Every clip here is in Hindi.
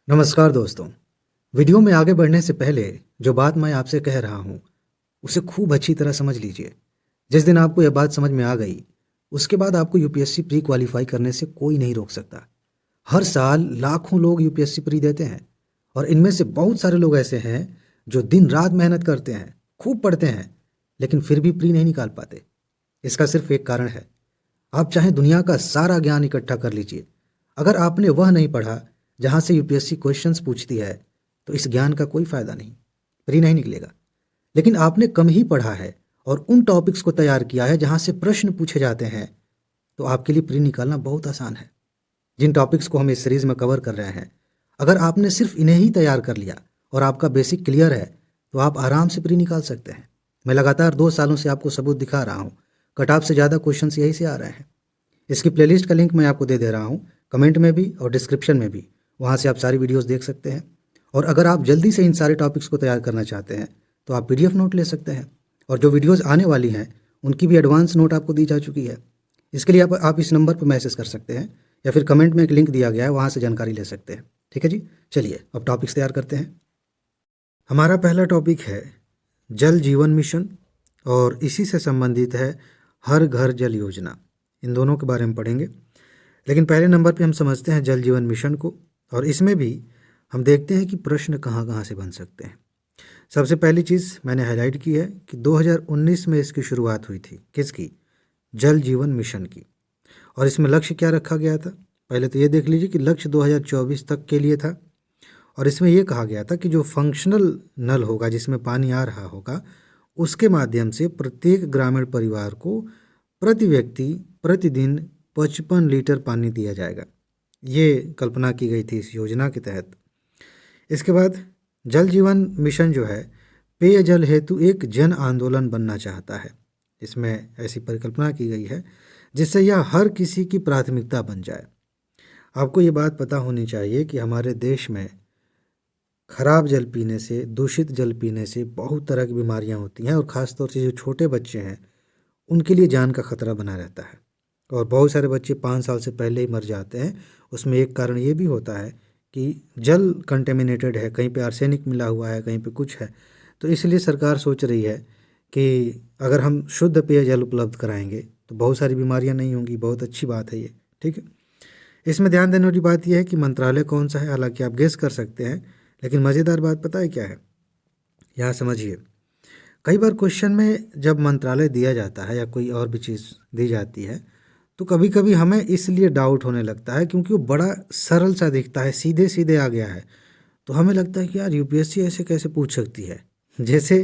नमस्कार दोस्तों। वीडियो में आगे बढ़ने से पहले जो बात मैं आपसे कह रहा हूँ उसे खूब अच्छी तरह समझ लीजिए। जिस दिन आपको यह बात समझ में आ गई उसके बाद आपको यूपीएससी प्री क्वालिफाई करने से कोई नहीं रोक सकता। हर साल लाखों लोग यूपीएससी प्री देते हैं और इनमें से बहुत सारे लोग ऐसे हैं जो दिन रात मेहनत करते हैं, खूब पढ़ते हैं, लेकिन फिर भी प्री नहीं निकाल पाते। इसका सिर्फ एक कारण है, आप चाहे दुनिया का सारा ज्ञान इकट्ठा कर लीजिए, अगर आपने वह नहीं पढ़ा जहां से यूपीएससी क्वेश्चंस पूछती है तो इस ज्ञान का कोई फायदा नहीं, प्री नहीं निकलेगा। लेकिन आपने कम ही पढ़ा है और उन टॉपिक्स को तैयार किया है जहां से प्रश्न पूछे जाते हैं, तो आपके लिए प्री निकालना बहुत आसान है। जिन टॉपिक्स को हम इस सीरीज में कवर कर रहे हैं, अगर आपने सिर्फ इन्हें ही तैयार कर लिया और आपका बेसिक क्लियर है तो आप आराम से प्री निकाल सकते हैं। मैं लगातार 2 सालों से आपको सबूत दिखा रहा हूँ, कट ऑफ से ज़्यादा क्वेश्चन यही से आ रहे हैं। इसकी प्लेलिस्ट का लिंक मैं आपको दे दे रहा हूँ, कमेंट में भी और डिस्क्रिप्शन में भी, वहाँ से आप सारी वीडियोस देख सकते हैं। और अगर आप जल्दी से इन सारे टॉपिक्स को तैयार करना चाहते हैं तो आप पीडीएफ नोट ले सकते हैं, और जो वीडियोस आने वाली हैं उनकी भी एडवांस नोट आपको दी जा चुकी है। इसके लिए आप इस नंबर पर मैसेज कर सकते हैं या फिर कमेंट में एक लिंक दिया गया है, वहाँ से जानकारी ले सकते हैं। ठीक है जी, चलिए अब टॉपिक्स तैयार करते हैं। हमारा पहला टॉपिक है जल जीवन मिशन, और इसी से संबंधित है हर घर जल योजना। इन दोनों के बारे में पढ़ेंगे, लेकिन पहले नंबर पे हम समझते हैं जल जीवन मिशन को, और इसमें भी हम देखते हैं कि प्रश्न कहाँ कहाँ से बन सकते हैं। सबसे पहली चीज़ मैंने हाईलाइट की है कि 2019 में इसकी शुरुआत हुई थी। किसकी? जल जीवन मिशन की। और इसमें लक्ष्य क्या रखा गया था? पहले तो ये देख लीजिए कि लक्ष्य 2024 तक के लिए था, और इसमें यह कहा गया था कि जो फंक्शनल नल होगा, जिसमें पानी आ रहा होगा, उसके माध्यम से प्रत्येक ग्रामीण परिवार को प्रति व्यक्ति प्रतिदिन 55 लीटर पानी दिया जाएगा। ये कल्पना की गई थी इस योजना के तहत। इसके बाद जल जीवन मिशन जो है पेयजल हेतु एक जन आंदोलन बनना चाहता है। इसमें ऐसी परिकल्पना की गई है जिससे यह हर किसी की प्राथमिकता बन जाए। आपको ये बात पता होनी चाहिए कि हमारे देश में खराब जल पीने से, दूषित जल पीने से बहुत तरह की बीमारियां होती हैं, और ख़ास तौर से जो छोटे बच्चे हैं उनके लिए जान का खतरा बना रहता है, और बहुत सारे बच्चे 5 साल से पहले ही मर जाते हैं। उसमें एक कारण ये भी होता है कि जल कंटेमिनेटेड है, कहीं पे आर्सेनिक मिला हुआ है, कहीं पे कुछ है। तो इसलिए सरकार सोच रही है कि अगर हम शुद्ध पेयजल उपलब्ध कराएंगे तो बहुत सारी बीमारियां नहीं होंगी। बहुत अच्छी बात है ये, ठीक है। इसमें ध्यान देने वाली बात यह है कि मंत्रालय कौन सा है, हालांकि आप गेस कर सकते हैं, लेकिन मज़ेदार बात पता है क्या है? यहाँ समझिए, कई बार क्वेश्चन में जब मंत्रालय दिया जाता है या कोई और भी चीज़ दी जाती है तो कभी कभी हमें इसलिए डाउट होने लगता है क्योंकि वो बड़ा सरल सा दिखता है, सीधे सीधे आ गया है। तो हमें लगता है कि यार यूपीएससी ऐसे कैसे पूछ सकती है। जैसे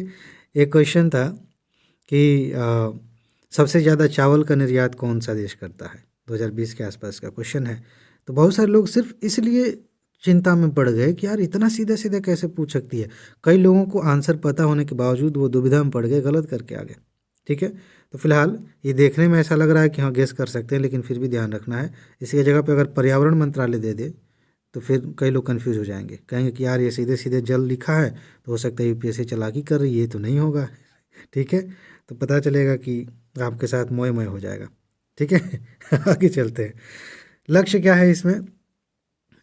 एक क्वेश्चन था कि सबसे ज़्यादा चावल का निर्यात कौन सा देश करता है, 2020 के आसपास का क्वेश्चन है। तो बहुत सारे लोग सिर्फ इसलिए चिंता में पड़ गए कि यार इतना सीधे सीधे कैसे पूछ सकती है। कई लोगों को आंसर पता होने के बावजूद वो दुविधा में पड़ गए, गलत करके आ गए। ठीक है, तो फिलहाल ये देखने में ऐसा लग रहा है कि हाँ गेस कर सकते हैं, लेकिन फिर भी ध्यान रखना है। इसकी जगह पे अगर पर्यावरण मंत्रालय दे दे तो फिर कई लोग कंफ्यूज हो जाएंगे, कहेंगे कि यार ये सीधे सीधे जल लिखा है तो हो सकता है यूपीएससी चालाकी कर रही है, ये तो नहीं होगा। ठीक है, तो पता चलेगा कि आपके साथ मोए मोए हो जाएगा। ठीक है आगे चलते हैं। लक्ष्य क्या है इसमें?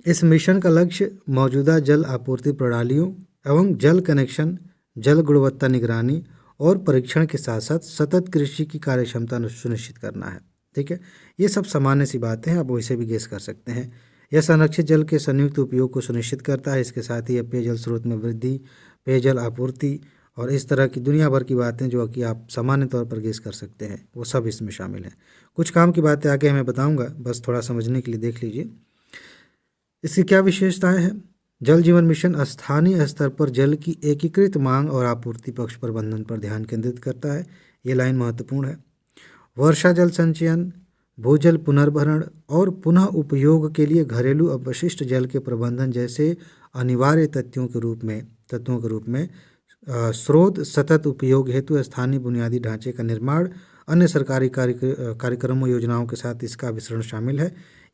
इस मिशन का लक्ष्य मौजूदा जल आपूर्ति प्रणालियों एवं जल कनेक्शन, जल गुणवत्ता निगरानी और परीक्षण के साथ साथ सतत कृषि की कार्यक्षमता सुनिश्चित करना है। ठीक है, ये सब सामान्य सी बातें हैं, आप वैसे भी गेस कर सकते हैं। यह संरक्षित जल के संयुक्त उपयोग को सुनिश्चित करता है। इसके साथ ही यह पेयजल स्रोत में वृद्धि, पेयजल आपूर्ति और इस तरह की दुनिया भर की बातें जो कि आप सामान्य तौर पर गेस कर सकते हैं, वो सब इसमें शामिल हैं। कुछ काम की बातें आगे मैं बताऊंगा, बस थोड़ा समझने के लिए देख लीजिए। इसकी क्या विशेषताएं हैं? जल जीवन मिशन स्थानीय स्तर पर जल की एकीकृत मांग और आपूर्ति पक्ष प्रबंधन पर ध्यान केंद्रित करता है। ये लाइन महत्वपूर्ण है। वर्षा जल संचयन, भूजल पुनर्भरण और पुनः उपयोग के लिए घरेलू अपशिष्ट जल के प्रबंधन जैसे अनिवार्य तत्वों के रूप में स्रोत सतत उपयोग हेतु स्थानीय बुनियादी ढांचे का निर्माण, अन्य सरकारी कार्यक्रमों योजनाओं के साथ इसका वितरण शामिल है।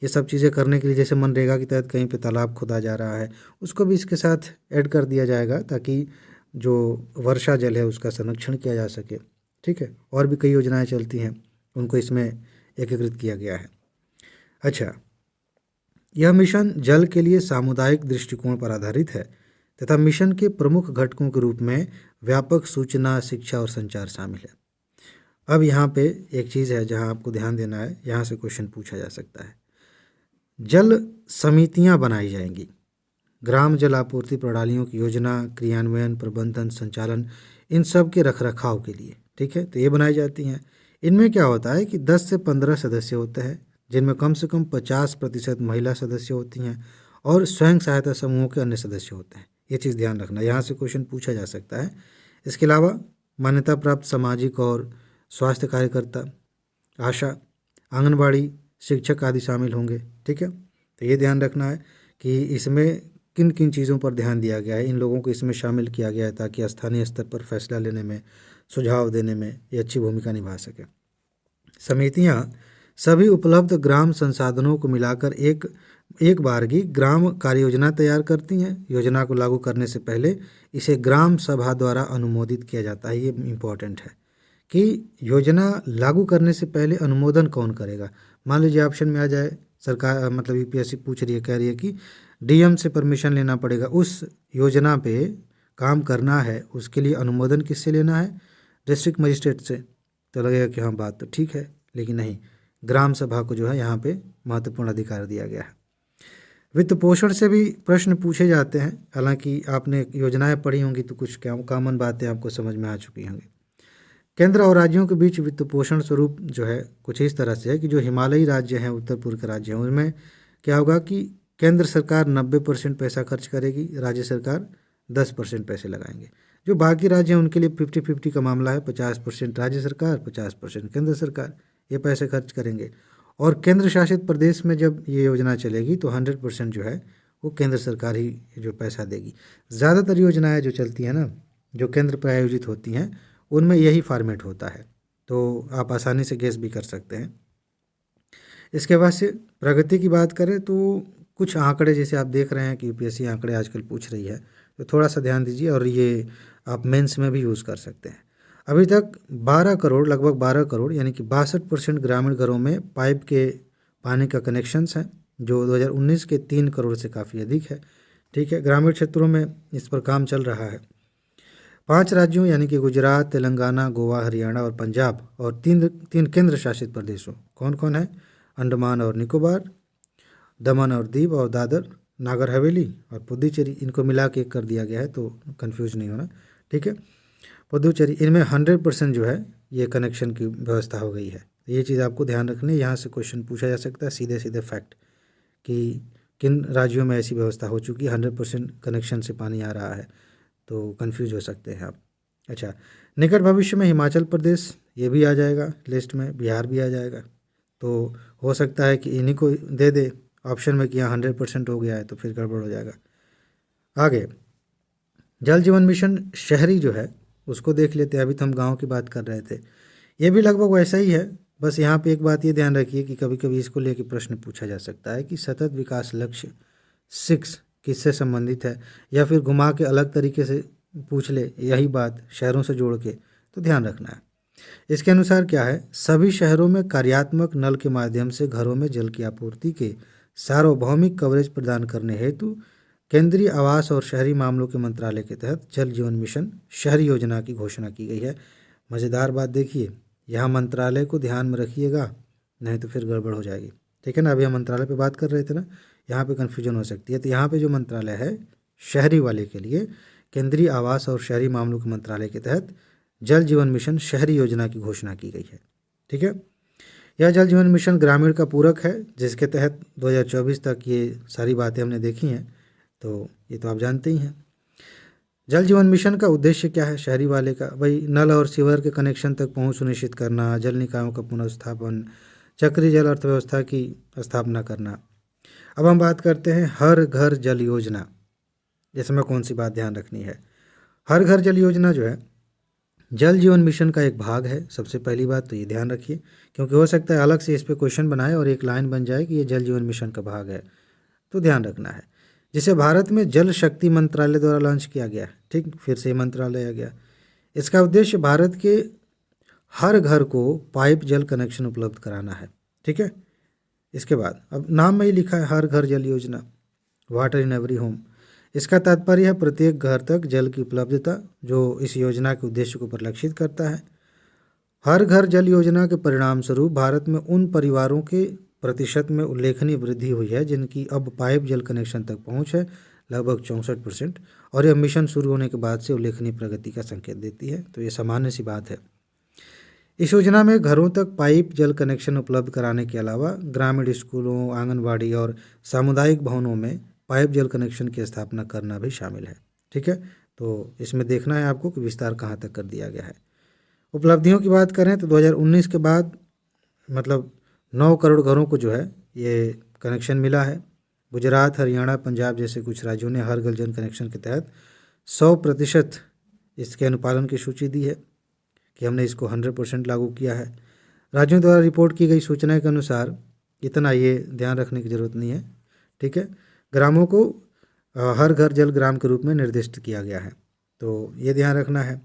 ये सब चीज़ें करने के लिए, जैसे मनरेगा के तहत कहीं पे तालाब खोदा जा रहा है, उसको भी इसके साथ ऐड कर दिया जाएगा ताकि जो वर्षा जल है उसका संरक्षण किया जा सके। ठीक है, और भी कई योजनाएं चलती हैं, उनको इसमें एकीकृत किया गया है। अच्छा, यह मिशन जल के लिए सामुदायिक दृष्टिकोण पर आधारित है तथा मिशन के प्रमुख घटकों के रूप में व्यापक सूचना, शिक्षा और संचार शामिल है। अब यहाँ पे एक चीज़ है जहाँ आपको ध्यान देना है, यहाँ से क्वेश्चन पूछा जा सकता है। जल समितियाँ बनाई जाएंगी, ग्राम जल आपूर्ति प्रणालियों की योजना, क्रियान्वयन, प्रबंधन, संचालन, इन सब के रखरखाव के लिए, ठीक है, तो ये बनाई जाती हैं। इनमें क्या होता है कि 10 से 15 सदस्य होते हैं, जिनमें कम से कम 50% महिला सदस्य होती हैं और स्वयं सहायता समूहों के अन्य सदस्य होते हैं। ये चीज़ ध्यान रखना, यहाँ से क्वेश्चन पूछा जा सकता है। इसके अलावा मान्यता प्राप्त सामाजिक और स्वास्थ्य कार्यकर्ता, आशा, आंगनबाड़ी, शिक्षक आदि शामिल होंगे, ठीक है। तो ये ध्यान रखना है कि इसमें किन किन चीज़ों पर ध्यान दिया गया है, इन लोगों को इसमें शामिल किया गया है ताकि स्थानीय स्तर पर फैसला लेने में, सुझाव देने में ये अच्छी भूमिका निभा सके। समितियाँ सभी उपलब्ध ग्राम संसाधनों को मिलाकर एक बारगी ग्राम कार्य योजना तैयार करती हैं। योजना को लागू करने से पहले इसे ग्राम सभा द्वारा अनुमोदित किया जाता है। ये इम्पोर्टेंट है कि योजना लागू करने से पहले अनुमोदन कौन करेगा। मान लीजिए ऑप्शन में आ जाए, सरकार मतलब यूपीएससी पूछ रही है, कह रही है कि डीएम से परमिशन लेना पड़ेगा, उस योजना पे काम करना है, उसके लिए अनुमोदन किससे लेना है, डिस्ट्रिक्ट मजिस्ट्रेट से। तो लगेगा कि हाँ बात तो ठीक है, लेकिन नहीं, ग्राम सभा को जो है यहाँ पे महत्वपूर्ण अधिकार दिया गया है। वित्त पोषण से भी प्रश्न पूछे जाते हैं, हालांकि आपने योजनाएं पढ़ी होंगी तो कुछ कॉमन बातें आपको समझ में आ चुकी होंगी। केंद्र और राज्यों के बीच वित्त पोषण स्वरूप जो है कुछ इस तरह से है कि जो हिमालयी राज्य हैं, उत्तर पूर्व के राज्य हैं, उनमें क्या होगा कि केंद्र सरकार 90% पैसा खर्च करेगी, राज्य सरकार 10% पैसे लगाएंगे। जो बाकी राज्य हैं उनके लिए 50-50 का मामला है, 50% राज्य सरकार, 50% केंद्र सरकार ये पैसे खर्च करेंगे। और केंद्र शासित प्रदेश में जब ये योजना चलेगी तो 100% जो है वो केंद्र सरकार ही जो पैसा देगी। ज़्यादातर योजनाएं जो चलती हैं ना, जो केंद्र प्रायोजित होती हैं, उनमें यही फॉर्मेट होता है, तो आप आसानी से गेस भी कर सकते हैं। इसके बाद से प्रगति की बात करें तो कुछ आंकड़े जैसे आप देख रहे हैं कि यूपीएससी आंकड़े आजकल पूछ रही है, तो थोड़ा सा ध्यान दीजिए और ये आप मेंस में भी यूज़ कर सकते हैं। अभी तक 12 करोड़, लगभग 12 करोड़ यानी कि 62% ग्रामीण घरों में पाइप के पानी का कनेक्शंस हैं, जो 2019 के 3 करोड़ से काफ़ी अधिक है, ठीक है। ग्रामीण क्षेत्रों में इस पर काम चल रहा है। 5 राज्यों यानी कि गुजरात, तेलंगाना, गोवा, हरियाणा और पंजाब और तीन केंद्र शासित प्रदेशों, कौन कौन है, अंडमान और निकोबार, दमन और दीव और दादर नागर हवेली और पुडुचेरी, इनको मिला के कर दिया गया है, तो कंफ्यूज नहीं होना, ठीक है। पुडुचेरी, इनमें 100% जो है ये कनेक्शन की व्यवस्था हो गई है। ये चीज़ आपको ध्यान रखनी है, यहाँ से क्वेश्चन पूछा जा सकता है सीधे सीधे फैक्ट कि किन राज्यों में ऐसी व्यवस्था हो चुकी है, 100% कनेक्शन से पानी आ रहा है, तो कंफ्यूज हो सकते हैं आप। अच्छा, निकट भविष्य में हिमाचल प्रदेश ये भी आ जाएगा लिस्ट में, बिहार भी आ जाएगा, तो हो सकता है कि इन्हीं को दे दे ऑप्शन में कि यहाँ 100% हो गया है, तो फिर गड़बड़ हो जाएगा। आगे जल जीवन मिशन शहरी जो है उसको देख लेते हैं। अभी तो हम गाँव की बात कर रहे थे, ये भी लगभग वैसा ही है, बस यहाँ पे एक बात ये ध्यान रखिए कि कभी कभी इसको लेके प्रश्न पूछा जा सकता है कि सतत विकास लक्ष्य 6 किससे संबंधित है, या फिर घुमा के अलग तरीके से पूछ ले यही बात शहरों से जोड़ के, तो ध्यान रखना है। इसके अनुसार क्या है, सभी शहरों में कार्यात्मक नल के माध्यम से घरों में जल की आपूर्ति के सार्वभौमिक कवरेज प्रदान करने हेतु केंद्रीय आवास और शहरी मामलों के मंत्रालय के तहत जल जीवन मिशन शहरी योजना की घोषणा की गई है। मज़ेदार बात देखिए, यहाँ मंत्रालय को ध्यान में रखिएगा, नहीं तो फिर गड़बड़ हो जाएगी, ठीक है ना। अभी हम मंत्रालय पे बात कर रहे थे ना, यहाँ पे कन्फ्यूजन हो सकती है। तो यहाँ पे जो मंत्रालय है शहरी वाले के लिए केंद्रीय आवास और शहरी मामलों के मंत्रालय के तहत जल जीवन मिशन शहरी योजना की घोषणा की गई है, ठीक है। यह जल जीवन मिशन ग्रामीण का पूरक है, जिसके तहत 2024 तक ये सारी बातें हमने देखी हैं, तो ये तो आप जानते ही हैं। जल जीवन मिशन का उद्देश्य क्या है शहरी वाले का, भाई नल और सीवर के कनेक्शन तक पहुंच सुनिश्चित करना, जल निकायों का पुनर्स्थापन, चक्रीय जल अर्थव्यवस्था की स्थापना करना। अब हम बात करते हैं हर घर जल योजना। इसमें कौन सी बात ध्यान रखनी है, हर घर जल योजना जो है जल जीवन मिशन का एक भाग है। सबसे पहली बात तो ये ध्यान रखिए, क्योंकि हो सकता है अलग से इस पर क्वेश्चन बनाए और एक लाइन बन जाए कि ये जल जीवन मिशन का भाग है, तो ध्यान रखना है। जिसे भारत में जल शक्ति मंत्रालय द्वारा लॉन्च किया गया, ठीक, फिर से मंत्रालय आ गया। इसका उद्देश्य भारत के हर घर को पाइप जल कनेक्शन उपलब्ध कराना है, ठीक है। इसके बाद अब नाम में ही लिखा है हर घर जल योजना, वाटर इन एवरी होम। इसका तात्पर्य है प्रत्येक घर तक जल की उपलब्धता, जो इस योजना के उद्देश्य को परिलक्षित करता है। हर घर जल योजना के परिणाम स्वरूप भारत में उन परिवारों के प्रतिशत में उल्लेखनीय वृद्धि हुई है जिनकी अब पाइप जल कनेक्शन तक पहुंच है, लगभग 64%। और यह मिशन शुरू होने के बाद से उल्लेखनीय प्रगति का संकेत देती है। तो ये सामान्य सी बात है। इस योजना में घरों तक पाइप जल कनेक्शन उपलब्ध कराने के अलावा ग्रामीण स्कूलों, आंगनबाड़ी और सामुदायिक भवनों में पाइप जल कनेक्शन की स्थापना करना भी शामिल है। ठीक है, तो इसमें देखना है आपको कि विस्तार कहाँ तक कर दिया गया है। उपलब्धियों की बात करें तो 2019 के बाद मतलब 9 करोड़ घरों को जो है ये कनेक्शन मिला है। गुजरात, हरियाणा, पंजाब जैसे कुछ राज्यों ने हर घर जल कनेक्शन के तहत 100% इसके अनुपालन की सूची दी है कि हमने इसको 100% लागू किया है। राज्यों द्वारा रिपोर्ट की गई सूचना के अनुसार इतना ये ध्यान रखने की ज़रूरत नहीं है। ठीक है, ग्रामों को हर घर जल ग्राम के रूप में निर्दिष्ट किया गया है, तो ये ध्यान रखना है।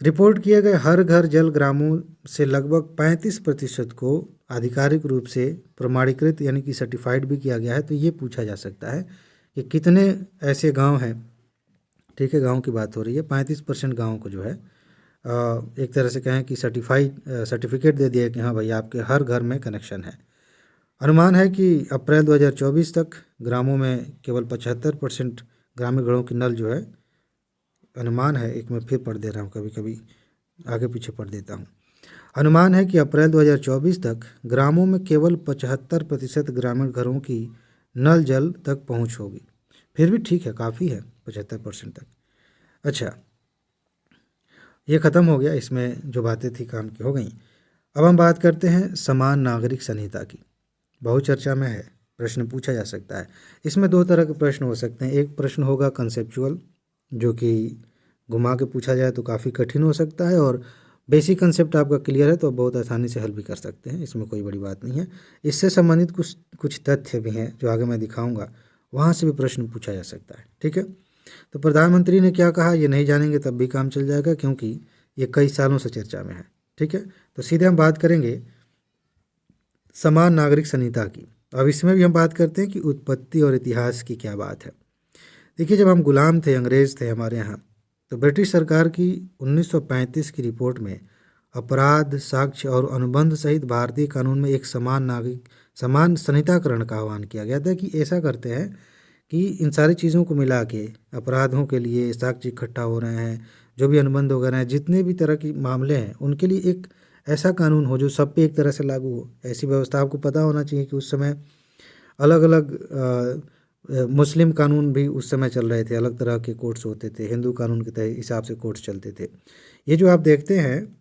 रिपोर्ट किए गए हर घर जल ग्रामों से लगभग 35% को आधिकारिक रूप से प्रमाणीकृत यानी कि सर्टिफाइड भी किया गया है। तो ये पूछा जा सकता है कि कितने ऐसे गांव हैं। ठीक है, गांव की बात हो रही है। 35% गाँव को जो है एक तरह से कहें कि सर्टिफिकेट दे दिया कि हाँ भाई आपके हर घर में कनेक्शन है। अनुमान है कि अप्रैल 2024 तक ग्रामों में केवल 75% ग्रामीण घरों की नल जो है, अनुमान है, एक मैं फिर पढ़ दे रहा हूँ, कभी कभी आगे पीछे पढ़ देता हूँ। अनुमान है कि अप्रैल 2024 तक ग्रामों में केवल 75% ग्रामीण घरों की नल जल तक पहुँच होगी। फिर भी ठीक है, काफ़ी है 75% तक। अच्छा, ये ख़त्म हो गया, इसमें जो बातें थी काम की हो गई। अब हम बात करते हैं समान नागरिक संहिता की। बहुत चर्चा में है, प्रश्न पूछा जा सकता है। इसमें दो तरह के प्रश्न हो सकते हैं। एक प्रश्न होगा कंसेप्चुअल, जो कि घुमा के पूछा जाए तो काफ़ी कठिन हो सकता है, और बेसिक कंसेप्ट आपका क्लियर है तो बहुत आसानी से हल भी कर सकते हैं, इसमें कोई बड़ी बात नहीं है। इससे संबंधित कुछ कुछ तथ्य भी हैं जो आगे मैं दिखाऊंगा, वहाँ से भी प्रश्न पूछा जा सकता है। ठीक है, तो प्रधानमंत्री ने क्या कहा ये नहीं जानेंगे तब भी काम चल जाएगा, क्योंकि ये कई सालों से चर्चा में है। ठीक है, तो सीधे हम बात करेंगे समान नागरिक संहिता की। अब इसमें भी हम बात करते हैं कि उत्पत्ति और इतिहास की क्या बात है। देखिए, जब हम गुलाम थे, अंग्रेज़ थे हमारे यहाँ, तो ब्रिटिश सरकार की 1935 की रिपोर्ट में अपराध, साक्ष्य और अनुबंध सहित भारतीय कानून में एक समान संहिताकरण का आह्वान किया गया था कि ऐसा करते हैं कि इन सारी चीज़ों को मिला के अपराधों के लिए साक्ष्य इकट्ठा हो रहे हैं, जो भी अनुबंध वगैरह हैं, जितने भी तरह के मामले हैं, उनके लिए एक ऐसा कानून हो जो सब पे एक तरह से लागू हो। ऐसी व्यवस्था आपको पता होना चाहिए कि उस समय अलग अलग मुस्लिम कानून भी उस समय चल रहे थे, अलग तरह के कोर्ट्स होते थे, हिंदू कानून के हिसाब से कोर्ट्स चलते थे। ये जो आप देखते हैं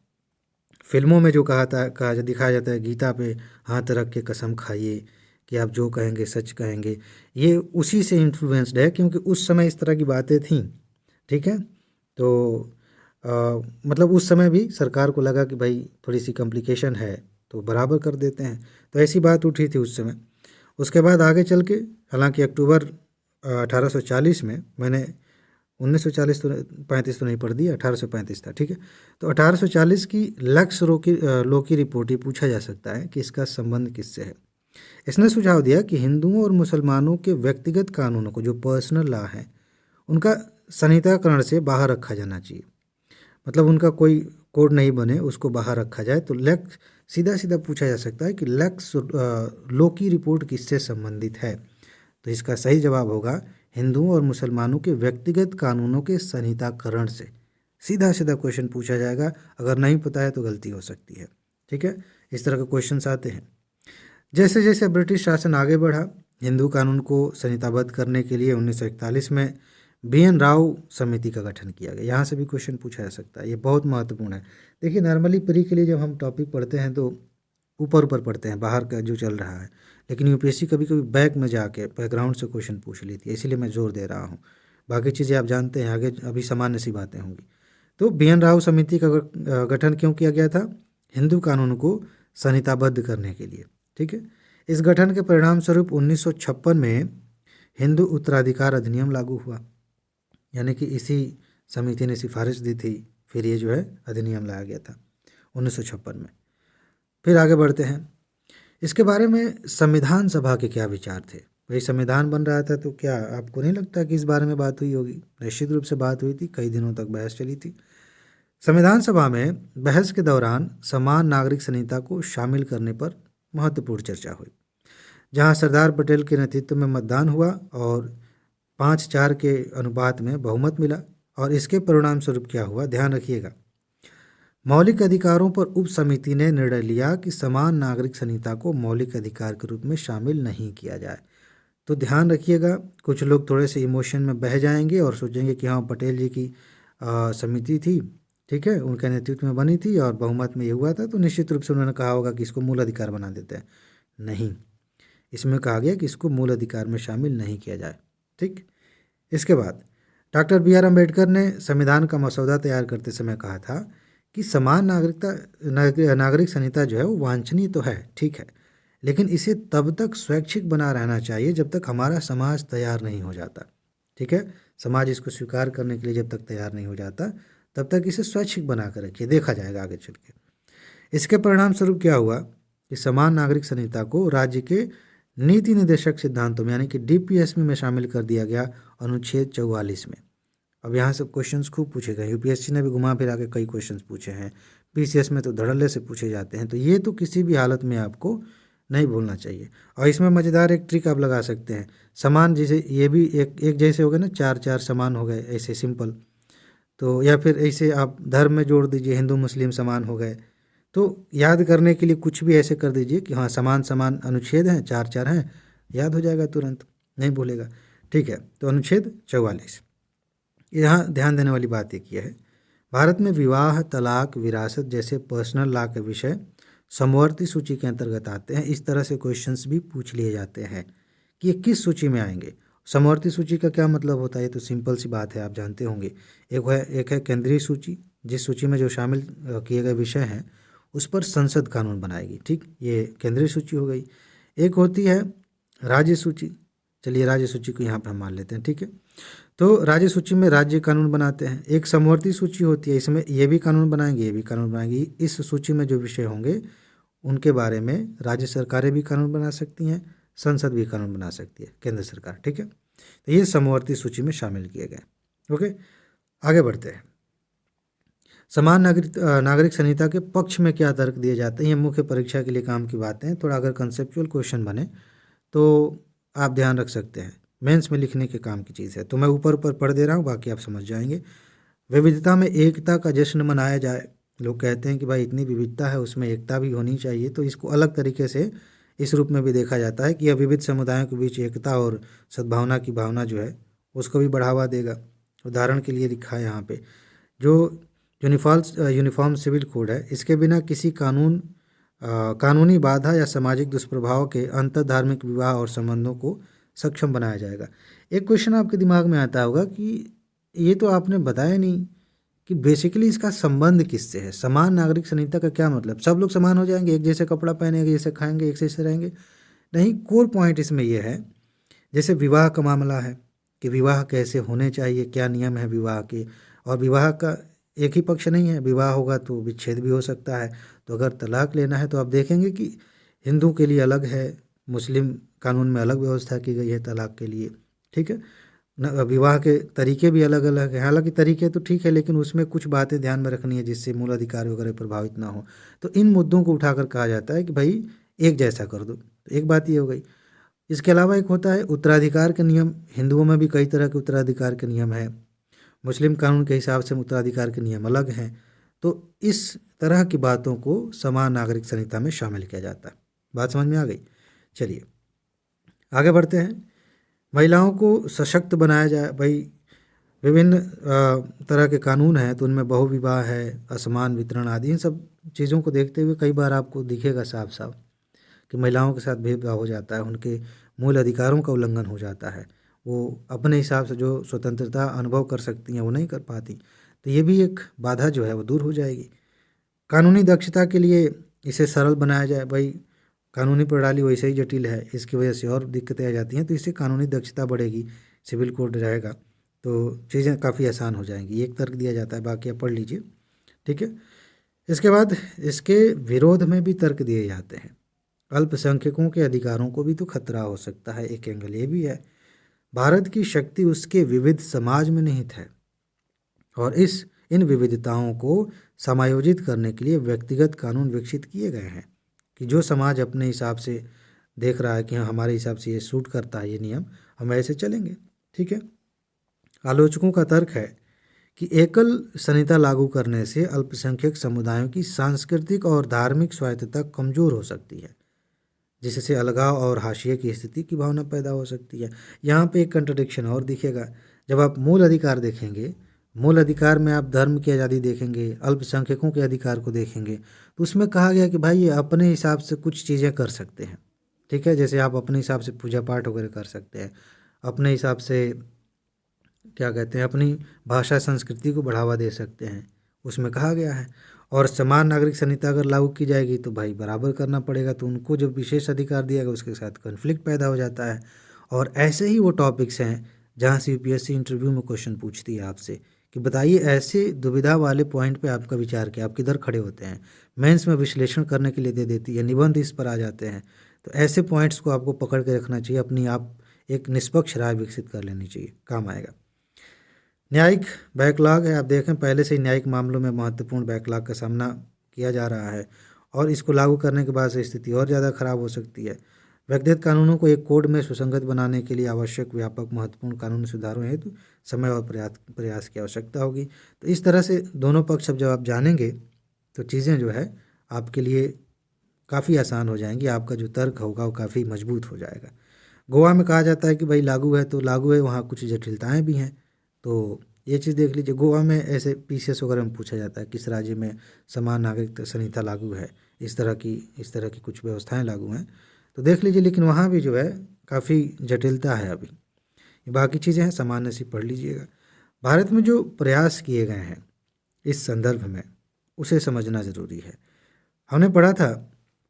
फिल्मों में जो दिखाया जाता है, गीता पे हाथ रख के कसम खाइए कि आप जो कहेंगे सच कहेंगे, ये उसी से इन्फ्लुएंस्ड है, क्योंकि उस समय इस तरह की बातें थीं। ठीक है, तो मतलब उस समय भी सरकार को लगा कि भाई थोड़ी सी कॉम्प्लिकेशन है तो बराबर कर देते हैं, तो ऐसी बात उठी थी उस समय। उसके बाद आगे चल के, हालांकि अक्टूबर 1840 में, मैंने 1940 तो 35 तो नहीं पढ़ दिया, 1835 था। ठीक है, तो 1840 की लक्स लो की रिपोर्ट, ये पूछा जा सकता है कि इसका संबंध किससे है। इसने सुझाव दिया कि हिंदुओं और मुसलमानों के व्यक्तिगत कानूनों को, जो पर्सनल लॉ है, उनका संहिताकरण से बाहर रखा जाना चाहिए। मतलब उनका कोई कोड नहीं बने, उसको बाहर रखा जाए। तो लक्स सीधा सीधा पूछा जा सकता है कि लक्स लो की रिपोर्ट किससे संबंधित है। तो इसका सही जवाब होगा हिंदुओं और मुसलमानों के व्यक्तिगत कानूनों के संहिताकरण से। सीधा सीधा क्वेश्चन पूछा जाएगा, अगर नहीं पता है तो गलती हो सकती है। ठीक है, इस तरह के क्वेश्चंस आते हैं। जैसे जैसे ब्रिटिश शासन आगे बढ़ा, हिंदू कानून को संहिताबद्ध करने के लिए 1941 में BN राव समिति का गठन किया गया। यहाँ से भी क्वेश्चन पूछा जा सकता है, ये बहुत महत्वपूर्ण है। देखिए, नॉर्मली प्री के लिए जब हम टॉपिक पढ़ते हैं तो ऊपर ऊपर पढ़ते हैं, बाहर का जो चल रहा है, लेकिन यूपीएससी कभी कभी बैक में जाके बैकग्राउंड से क्वेश्चन पूछ लेती है, इसीलिए मैं जोर दे रहा हूँ। बाकी चीज़ें आप जानते हैं, आगे अभी सामान्य सी बातें होंगी। तो BN राव समिति का गठन क्यों किया गया था? हिंदू कानून को संहिताबद्ध करने के लिए। ठीक है, इस गठन के परिणाम स्वरूप 1956 में हिंदू उत्तराधिकार अधिनियम लागू हुआ, यानी कि इसी समिति ने सिफारिश दी थी, फिर ये जो है अधिनियम लाया गया था 1956 में। फिर आगे बढ़ते हैं। इसके बारे में संविधान सभा के क्या विचार थे? भाई संविधान बन रहा था तो क्या आपको नहीं लगता कि इस बारे में बात हुई होगी? निश्चित रूप से बात हुई थी, कई दिनों तक बहस चली थी। संविधान सभा में बहस के दौरान समान नागरिक संहिता को शामिल करने पर महत्वपूर्ण चर्चा हुई, जहां सरदार पटेल के नेतृत्व में मतदान हुआ और 5-4 के अनुपात में बहुमत मिला। और इसके परिणाम स्वरूप क्या हुआ, ध्यान रखिएगा। मौलिक अधिकारों पर उप समिति ने निर्णय लिया कि समान नागरिक संहिता को मौलिक अधिकार के रूप में शामिल नहीं किया जाए। तो ध्यान रखिएगा, कुछ लोग थोड़े से इमोशन में बह जाएंगे और सोचेंगे कि हाँ पटेल जी की समिति थी, ठीक है, उनके नेतृत्व में बनी थी और बहुमत में ये हुआ था, तो निश्चित रूप से उन्होंने कहा होगा कि इसको मूल अधिकार बना देते हैं। नहीं, इसमें कहा गया कि इसको मूल अधिकार में शामिल नहीं किया जाए। ठीक, इसके बाद डॉक्टर बी.आर. अम्बेडकर ने संविधान का मसौदा तैयार करते समय कहा था कि समान नागरिक संहिता जो है वो वांछनीय तो है, ठीक है, लेकिन इसे तब तक स्वैच्छिक बना रहना चाहिए जब तक हमारा समाज तैयार नहीं हो जाता। ठीक है, समाज इसको स्वीकार करने के लिए जब तक तैयार नहीं हो जाता तब तक इसे स्वैच्छिक बना कर रखिए, देखा जाएगा आगे चल के। इसके परिणाम स्वरूप क्या हुआ कि समान नागरिक संहिता को राज्य के नीति निर्देशक सिद्धांतों में यानी कि डीपीएसपी में शामिल कर दिया गया अनुच्छेद 44 में। अब यहाँ से क्वेश्चंस खूब पूछे गए, यूपीएससी ने भी घुमा फिरा के कई क्वेश्चंस पूछे हैं, पीसीएस में तो धड़ल्ले से पूछे जाते हैं, तो ये तो किसी भी हालत में आपको नहीं भूलना चाहिए। और इसमें मज़ेदार एक ट्रिक आप लगा सकते हैं, समान जैसे ये भी एक जैसे हो गए ना, 4-4 समान हो गए ऐसे सिंपल, तो या फिर ऐसे आप धर्म में जोड़ दीजिए, हिंदू मुस्लिम समान हो गए। तो याद करने के लिए कुछ भी ऐसे कर दीजिए कि हाँ समान समान अनुच्छेद हैं, 4-4 हैं, याद हो जाएगा तुरंत, नहीं भूलेगा। ठीक है, तो अनुच्छेद 44, यहाँ ध्यान देने वाली बात एक ये है, भारत में विवाह, तलाक, विरासत जैसे पर्सनल लॉ के विषय समवर्ती सूची के अंतर्गत आते हैं। इस तरह से क्वेश्चंस भी पूछ लिए जाते हैं कि ये किस सूची में आएंगे। समवर्ती सूची का क्या मतलब होता है, ये तो सिंपल सी बात है, आप जानते होंगे। एक है केंद्रीय सूची, जिस सूची में जो शामिल किए गए विषय हैं उस पर संसद कानून बनाएगी। ठीक, ये केंद्रीय सूची हो गई। एक होती है राज्य सूची, चलिए राज्य सूची को यहाँ पर हम मान लेते हैं, ठीक है। तो राज्य सूची में राज्य कानून बनाते हैं। एक समवर्ती सूची होती है, इसमें ये भी कानून बनाएंगे, ये भी कानून बनाएंगे। इस सूची में जो विषय होंगे उनके बारे में राज्य सरकारें भी कानून बना सकती हैं, संसद भी कानून बना सकती है, केंद्र सरकार। ठीक है, तो ये समवर्ती सूची में शामिल किए गए। ओके, आगे बढ़ते हैं। समान नागरिक संहिता के पक्ष में क्या तर्क दिए जाते हैं, ये मुख्य परीक्षा के लिए काम की बातें हैं। थोड़ा अगर कंसेप्चुअल क्वेश्चन बने तो आप ध्यान रख सकते हैं, मेंस में लिखने के काम की चीज़ है। तो मैं ऊपर ऊपर पढ़ दे रहा हूँ, बाकी आप समझ जाएंगे। विविधता में एकता का जश्न मनाया जाए। लोग कहते हैं कि भाई इतनी विविधता है, उसमें एकता भी होनी चाहिए, तो इसको अलग तरीके से इस रूप में भी देखा जाता है कि यह विविध समुदायों के बीच एकता और सद्भावना की भावना जो है उसको भी बढ़ावा देगा। उदाहरण के लिए लिखा है यहाँ पे, जो यूनिफॉर्म सिविल कोड है, इसके बिना किसी कानूनी बाधा या सामाजिक दुष्प्रभाव के अंतर धार्मिक विवाह और संबंधों को सक्षम बनाया जाएगा। एक क्वेश्चन आपके दिमाग में आता होगा कि ये तो आपने बताया नहीं कि बेसिकली इसका संबंध किससे है। समान नागरिक संहिता का क्या मतलब, सब लोग समान हो जाएंगे, एक जैसे कपड़ा पहनेंगे, जैसे खाएंगे, एक जैसे रहेंगे? नहीं, कोर पॉइंट इसमें यह है, जैसे विवाह का मामला है कि विवाह कैसे होने चाहिए, क्या नियम है विवाह के, और विवाह का एक ही पक्ष नहीं है, विवाह होगा तो विच्छेद भी हो सकता है। तो अगर तलाक लेना है तो आप देखेंगे कि हिंदू के लिए अलग है, मुस्लिम कानून में अलग व्यवस्था की गई है तलाक के लिए। ठीक है, विवाह के तरीके भी अलग अलग हैं, हालांकि तरीके तो ठीक है लेकिन उसमें कुछ बातें ध्यान में रखनी है जिससे मूल अधिकार वगैरह प्रभावित ना हो। तो इन मुद्दों को उठाकर कहा जाता है कि भाई एक जैसा कर दो। तो एक बात ये हो गई। इसके अलावा एक होता है उत्तराधिकार के नियम। हिंदुओं में भी कई तरह के उत्तराधिकार के नियम है, मुस्लिम कानून के हिसाब से उत्तराधिकार के नियम अलग हैं। तो इस तरह की बातों को समान नागरिक संहिता में शामिल किया जाता है। बात समझ में आ गई? चलिए आगे बढ़ते हैं। महिलाओं को सशक्त बनाया जाए। भाई विभिन्न तरह के कानून हैं, तो उनमें बहुविवाह है, असमान वितरण आदि, इन सब चीज़ों को देखते हुए कई बार आपको दिखेगा साफ साफ कि महिलाओं के साथ भेदभाव हो जाता है, उनके मूल अधिकारों का उल्लंघन हो जाता है। वो अपने हिसाब से जो स्वतंत्रता अनुभव कर सकती हैं वो नहीं कर पाती। तो ये भी एक बाधा जो है वो दूर हो जाएगी। कानूनी दक्षता के लिए इसे सरल बनाया जाए। भाई कानूनी प्रणाली वैसे ही जटिल है, इसकी वजह से और दिक्कतें आ जाती हैं, तो इससे कानूनी दक्षता बढ़ेगी, सिविल कोड रहेगा तो चीज़ें काफ़ी आसान हो जाएंगी। एक तर्क दिया जाता है, बाकी आप पढ़ लीजिए। ठीक है, इसके बाद इसके विरोध में भी तर्क दिए जाते हैं। अल्पसंख्यकों के अधिकारों को भी तो खतरा हो सकता है, एक एंगल ये भी है। भारत की शक्ति उसके विविध समाज में निहित है और इन विविधताओं को समायोजित करने के लिए व्यक्तिगत कानून विकसित किए गए हैं कि जो समाज अपने हिसाब से देख रहा है कि हाँ हमारे हिसाब से ये सूट करता है ये नियम, हम ऐसे चलेंगे। ठीक है। आलोचकों का तर्क है कि एकल संहिता लागू करने से अल्पसंख्यक समुदायों की सांस्कृतिक और धार्मिक स्वायत्तता कमजोर हो सकती है, जिससे अलगाव और हाशिए की स्थिति की भावना पैदा हो सकती है। यहाँ पे एक कंट्रडिक्शन और दिखेगा। जब आप मूल अधिकार देखेंगे, मूल अधिकार में आप धर्म की आज़ादी देखेंगे, अल्पसंख्यकों के अधिकार को देखेंगे, तो उसमें कहा गया कि भाई ये अपने हिसाब से कुछ चीज़ें कर सकते हैं। ठीक है, जैसे आप अपने हिसाब से पूजा पाठ वगैरह कर सकते हैं, अपने हिसाब से क्या कहते हैं अपनी भाषा संस्कृति को बढ़ावा दे सकते हैं, उसमें कहा गया है। और समान नागरिक संहिता अगर लागू की जाएगी तो भाई बराबर करना पड़ेगा, तो उनको जो विशेष अधिकार दिया गया उसके साथ कॉन्फ्लिक्ट पैदा हो जाता है। और ऐसे ही वो टॉपिक्स हैं जहाँ से यूपीएससी इंटरव्यू में क्वेश्चन पूछती है आपसे कि बताइए ऐसे दुविधा वाले पॉइंट पे आपका विचार क्या, आप किधर खड़े होते हैं। मेंस में विश्लेषण करने के लिए दे देती है, निबंध इस पर आ जाते हैं। तो ऐसे पॉइंट्स को आपको पकड़ के रखना चाहिए, अपनी आप एक निष्पक्ष राय विकसित कर लेनी चाहिए, काम आएगा। न्यायिक बैकलॉग है, आप देखें पहले से ही न्यायिक मामलों में महत्वपूर्ण बैकलॉग का सामना किया जा रहा है और इसको लागू करने के बाद से स्थिति और ज़्यादा खराब हो सकती है। व्यक्तिगत कानूनों को एक कोड में सुसंगत बनाने के लिए आवश्यक व्यापक महत्वपूर्ण कानूनी सुधारों हेतु समय और प्रयास की आवश्यकता होगी। तो इस तरह से दोनों पक्ष अब जब आप जानेंगे तो चीज़ें जो है आपके लिए काफ़ी आसान हो जाएंगी, आपका जो तर्क होगा वो काफ़ी मजबूत हो जाएगा। गोवा में कहा जाता है कि भाई लागू है तो लागू है, वहाँ कुछ जटिलताएँ भी हैं, तो ये चीज़ देख लीजिए। गोवा में ऐसे पीसीएस वगैरह में पूछा जाता है किस राज्य में समान नागरिक संहिता लागू है, इस तरह की कुछ व्यवस्थाएं लागू हैं, तो देख लीजिए। लेकिन वहाँ भी जो है काफ़ी जटिलता है अभी। ये बाकी चीज़ें हैं, सामान्य सी पढ़ लीजिएगा। भारत में जो प्रयास किए गए हैं इस संदर्भ में उसे समझना ज़रूरी है। हमने पढ़ा था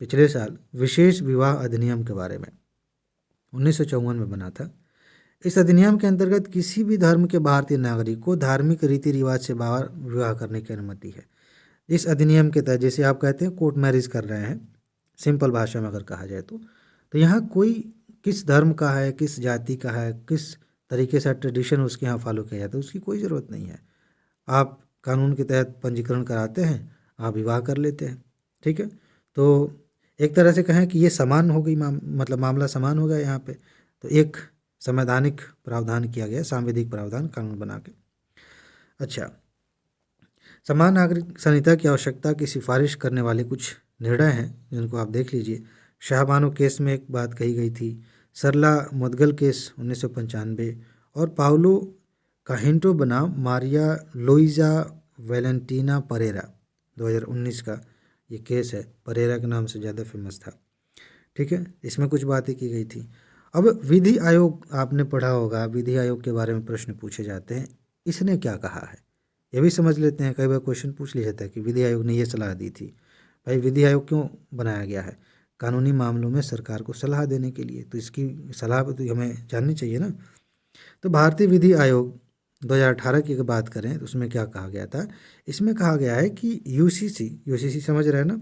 पिछले साल विशेष विवाह अधिनियम के बारे में, 1954 में बना था। इस अधिनियम के अंतर्गत किसी भी धर्म के भारतीय नागरिक को धार्मिक रीति रिवाज से बाहर विवाह करने की अनुमति है। इस अधिनियम के तहत जैसे आप कहते हैं कोर्ट मैरिज कर रहे हैं, सिंपल भाषा में अगर कहा जाए तो यहाँ कोई किस धर्म का है, किस जाति का है, किस तरीके से ट्रेडिशन उसके यहाँ फॉलो किया जाता है, उसकी कोई ज़रूरत नहीं है। आप कानून के तहत पंजीकरण कराते हैं, आप विवाह कर लेते हैं। ठीक है, तो एक तरह से कहें कि ये समान हो गई, मतलब मामला समान हो गया यहाँ पे। तो एक संवैधानिक प्रावधान किया गया, सांविधिक प्रावधान कानून बना के। अच्छा, समान नागरिक संहिता की आवश्यकता की सिफारिश करने वाले कुछ निर्णय हैं जिनको आप देख लीजिए। शाहबानो केस में एक बात कही गई थी, सरला मुदगल केस 1995 और पाउलो काहिंटो बनाम मारिया लोइजा वेलेंटीना परेरा 2019 का ये केस है, परेरा के नाम से ज़्यादा फेमस था। ठीक है, इसमें कुछ बातें की गई थी। अब विधि आयोग आपने पढ़ा होगा, विधि आयोग के बारे में प्रश्न पूछे जाते हैं, इसने क्या कहा है ये भी समझ लेते हैं। कई बार क्वेश्चन पूछ लिया जाता है कि विधि आयोग ने ये सलाह दी थी। भाई विधि आयोग क्यों बनाया गया है? कानूनी मामलों में सरकार को सलाह देने के लिए, तो इसकी सलाह तो हमें जाननी चाहिए ना। तो भारतीय विधि आयोग 2018 की अगर बात करें तो उसमें क्या कहा गया था? इसमें कहा गया है कि यूसीसी समझ रहे हैं ना,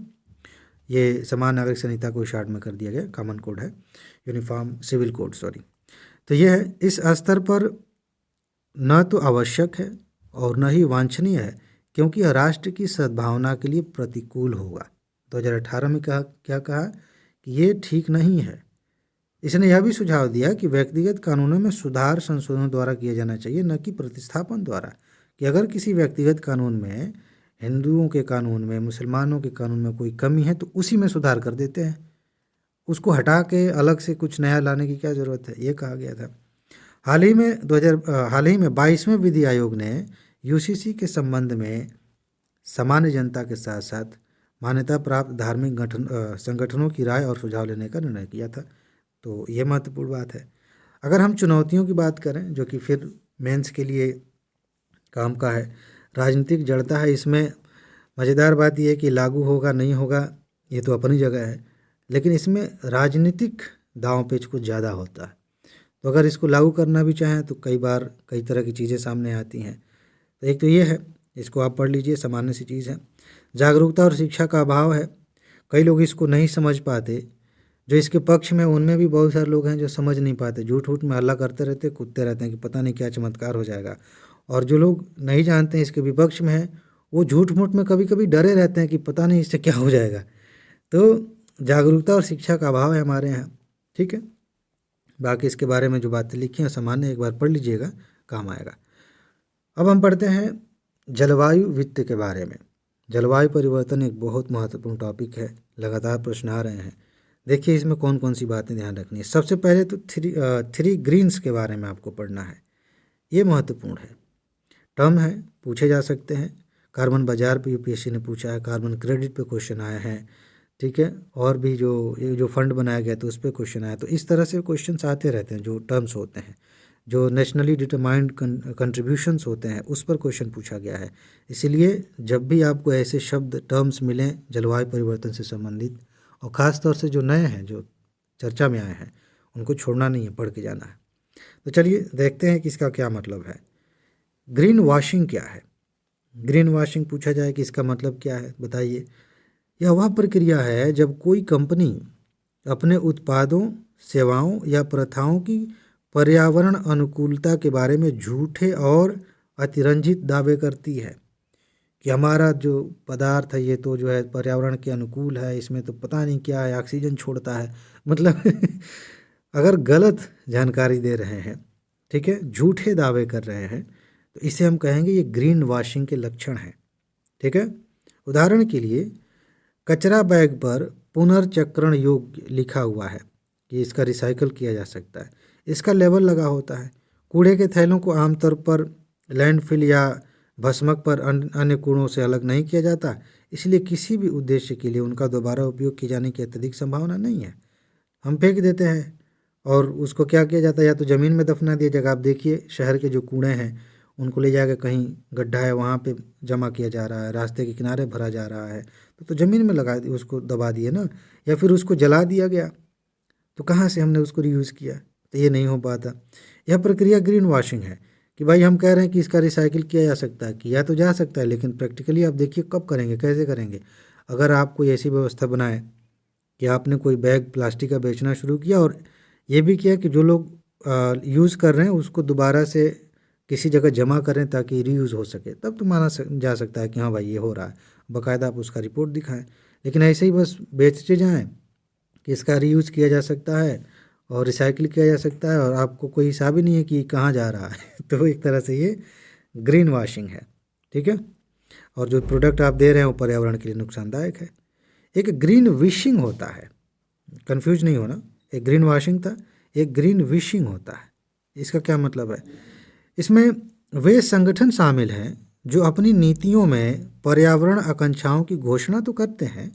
ये समान नागरिक संहिता को शॉर्ट में कर दिया गया, कॉमन कोड है, यूनिफॉर्म सिविल कोड सॉरी। तो यह है, इस स्तर पर न तो आवश्यक है और न ही वांछनीय है, क्योंकि यह राष्ट्र की सद्भावना के लिए प्रतिकूल होगा। 2018 में क्या कहा कि ये ठीक नहीं है। इसने यह भी सुझाव दिया कि व्यक्तिगत कानूनों में सुधार संशोधन द्वारा किया जाना चाहिए, न कि प्रतिस्थापन द्वारा। कि अगर किसी व्यक्तिगत कानून में, हिंदुओं के कानून में, मुसलमानों के कानून में कोई कमी है तो उसी में सुधार कर देते हैं, उसको हटा के अलग से कुछ नया लाने की क्या ज़रूरत है, ये कहा गया था। हाल ही में 22वें विधि आयोग ने यूसीसी के संबंध में सामान्य जनता के साथ साथ मान्यता प्राप्त धार्मिक संगठनों की राय और सुझाव लेने का निर्णय किया था। तो ये महत्वपूर्ण बात है। अगर हम चुनौतियों की बात करें, जो कि फिर मेंस के लिए काम का है, राजनीतिक जड़ता है इसमें। मज़ेदार बात यह है कि लागू होगा नहीं होगा ये तो अपनी जगह है, लेकिन इसमें राजनीतिक दांव पेच कुछ ज़्यादा होता है। तो अगर इसको लागू करना भी चाहें तो कई बार कई तरह की चीज़ें सामने आती हैं। तो एक तो ये है, इसको आप पढ़ लीजिए, सामान्य सी चीज़ है। जागरूकता और शिक्षा का अभाव है, कई लोग इसको नहीं समझ पाते जो इसके पक्ष में उनमें भी बहुत सारे लोग हैं जो समझ नहीं पाते, झूठ वूठ में हल्ला करते रहते, कूदते रहते हैं कि पता नहीं क्या चमत्कार हो जाएगा। और जो लोग नहीं जानते हैं, इसके विपक्ष में हैं, वो झूठ मूठ में कभी कभी डरे रहते हैं कि पता नहीं इससे क्या हो जाएगा। तो जागरूकता और शिक्षा का अभाव है हमारे यहाँ, ठीक है। बाकी इसके बारे में जो बातें लिखी हैं सामान्य, एक बार पढ़ लीजिएगा, काम आएगा। अब हम पढ़ते हैं जलवायु वित्त के बारे में। जलवायु परिवर्तन एक बहुत महत्वपूर्ण टॉपिक है, लगातार प्रश्न आ रहे हैं। देखिए इसमें कौन कौन सी बातें ध्यान रखनी है। सबसे पहले तो थ्री ग्रीन्स के बारे में आपको पढ़ना है, ये महत्वपूर्ण है, टर्म है, पूछे जा सकते हैं। कार्बन बाजार पे यूपीएससी ने पूछा है, कार्बन क्रेडिट पे क्वेश्चन आए हैं, ठीक है। और भी जो फंड बनाया गया तो उस पर क्वेश्चन आया। तो इस तरह से क्वेश्चन आते रहते हैं, जो टर्म्स होते हैं, जो नेशनली डिटरमाइंड कंट्रीब्यूशंस होते हैं, उस पर क्वेश्चन पूछा गया है। इसीलिए जब भी आपको ऐसे शब्द टर्म्स मिलें जलवायु परिवर्तन से संबंधित, और ख़ास तौर से जो नए हैं, जो चर्चा में आए हैं, उनको छोड़ना नहीं है, पढ़ के जाना है। तो चलिए देखते हैं कि इसका क्या मतलब है। ग्रीन वॉशिंग क्या है? ग्रीन वॉशिंग पूछा जाए कि इसका मतलब क्या है, बताइए। यह वह प्रक्रिया है जब कोई कंपनी अपने उत्पादों, सेवाओं या प्रथाओं की पर्यावरण अनुकूलता के बारे में झूठे और अतिरंजित दावे करती है कि हमारा जो पदार्थ है ये तो जो है पर्यावरण के अनुकूल है, इसमें तो पता नहीं क्या है, ऑक्सीजन छोड़ता है, मतलब अगर गलत जानकारी दे रहे हैं, ठीक है, झूठे दावे कर रहे हैं, तो इसे हम कहेंगे ये ग्रीन वॉशिंग के लक्षण हैं, ठीक है। उदाहरण के लिए कचरा बैग पर पुनर्चक्रण योग्य लिखा हुआ है कि इसका रिसाइकल किया जा सकता है, इसका लेबल लगा होता है। कूड़े के थैलों को आमतौर पर लैंडफिल या भस्मक पर अन्य कूड़ों से अलग नहीं किया जाता, इसलिए किसी भी उद्देश्य के लिए उनका दोबारा उपयोग किए जाने की अत्यधिक संभावना नहीं है। हम फेंक देते हैं और उसको क्या किया जाता है, या तो ज़मीन में दफना दिया जाएगा। आप देखिए शहर के जो कूड़े हैं उनको ले जाकर कहीं गड्ढा है वहाँ पे जमा किया जा रहा है, रास्ते के किनारे भरा जा रहा है, तो ज़मीन में लगा दिए, उसको दबा दिए ना, या फिर उसको जला दिया गया, तो कहाँ से हमने उसको रीयूज़ किया? तो ये नहीं हो पाता। यह प्रक्रिया ग्रीन वॉशिंग है कि भाई हम कह रहे हैं कि इसका रिसाइकिल किया जा सकता है, किया तो जा सकता है, लेकिन प्रैक्टिकली आप देखिए कब करेंगे, कैसे करेंगे। अगर आप कोई ऐसी व्यवस्था बनाए कि आपने कोई बैग प्लास्टिक का बेचना शुरू किया और ये भी किया कि जो लोग यूज़ कर रहे हैं उसको दोबारा से किसी जगह जमा करें ताकि रीयूज़ हो सके, तब तो माना जा सकता है कि हाँ भाई ये हो रहा है, बाकायदा आप उसका रिपोर्ट दिखाएं। लेकिन ऐसे ही बस बेचते जाएं कि इसका रीयूज़ किया जा सकता है और रिसाइकिल किया जा सकता है और आपको कोई हिसाब ही नहीं है कि कहाँ जा रहा है तो एक तरह से ये ग्रीन वॉशिंग है, ठीक है। और जो प्रोडक्ट आप दे रहे हैं वो पर्यावरण के लिए नुकसानदायक है। एक ग्रीन विशिंग होता है, कंफ्यूज नहीं होना, एक ग्रीन वॉशिंग था, एक ग्रीन विशिंग होता है। इसका क्या मतलब है? इसमें वे संगठन शामिल हैं जो अपनी नीतियों में पर्यावरण आकांक्षाओं की घोषणा तो करते हैं,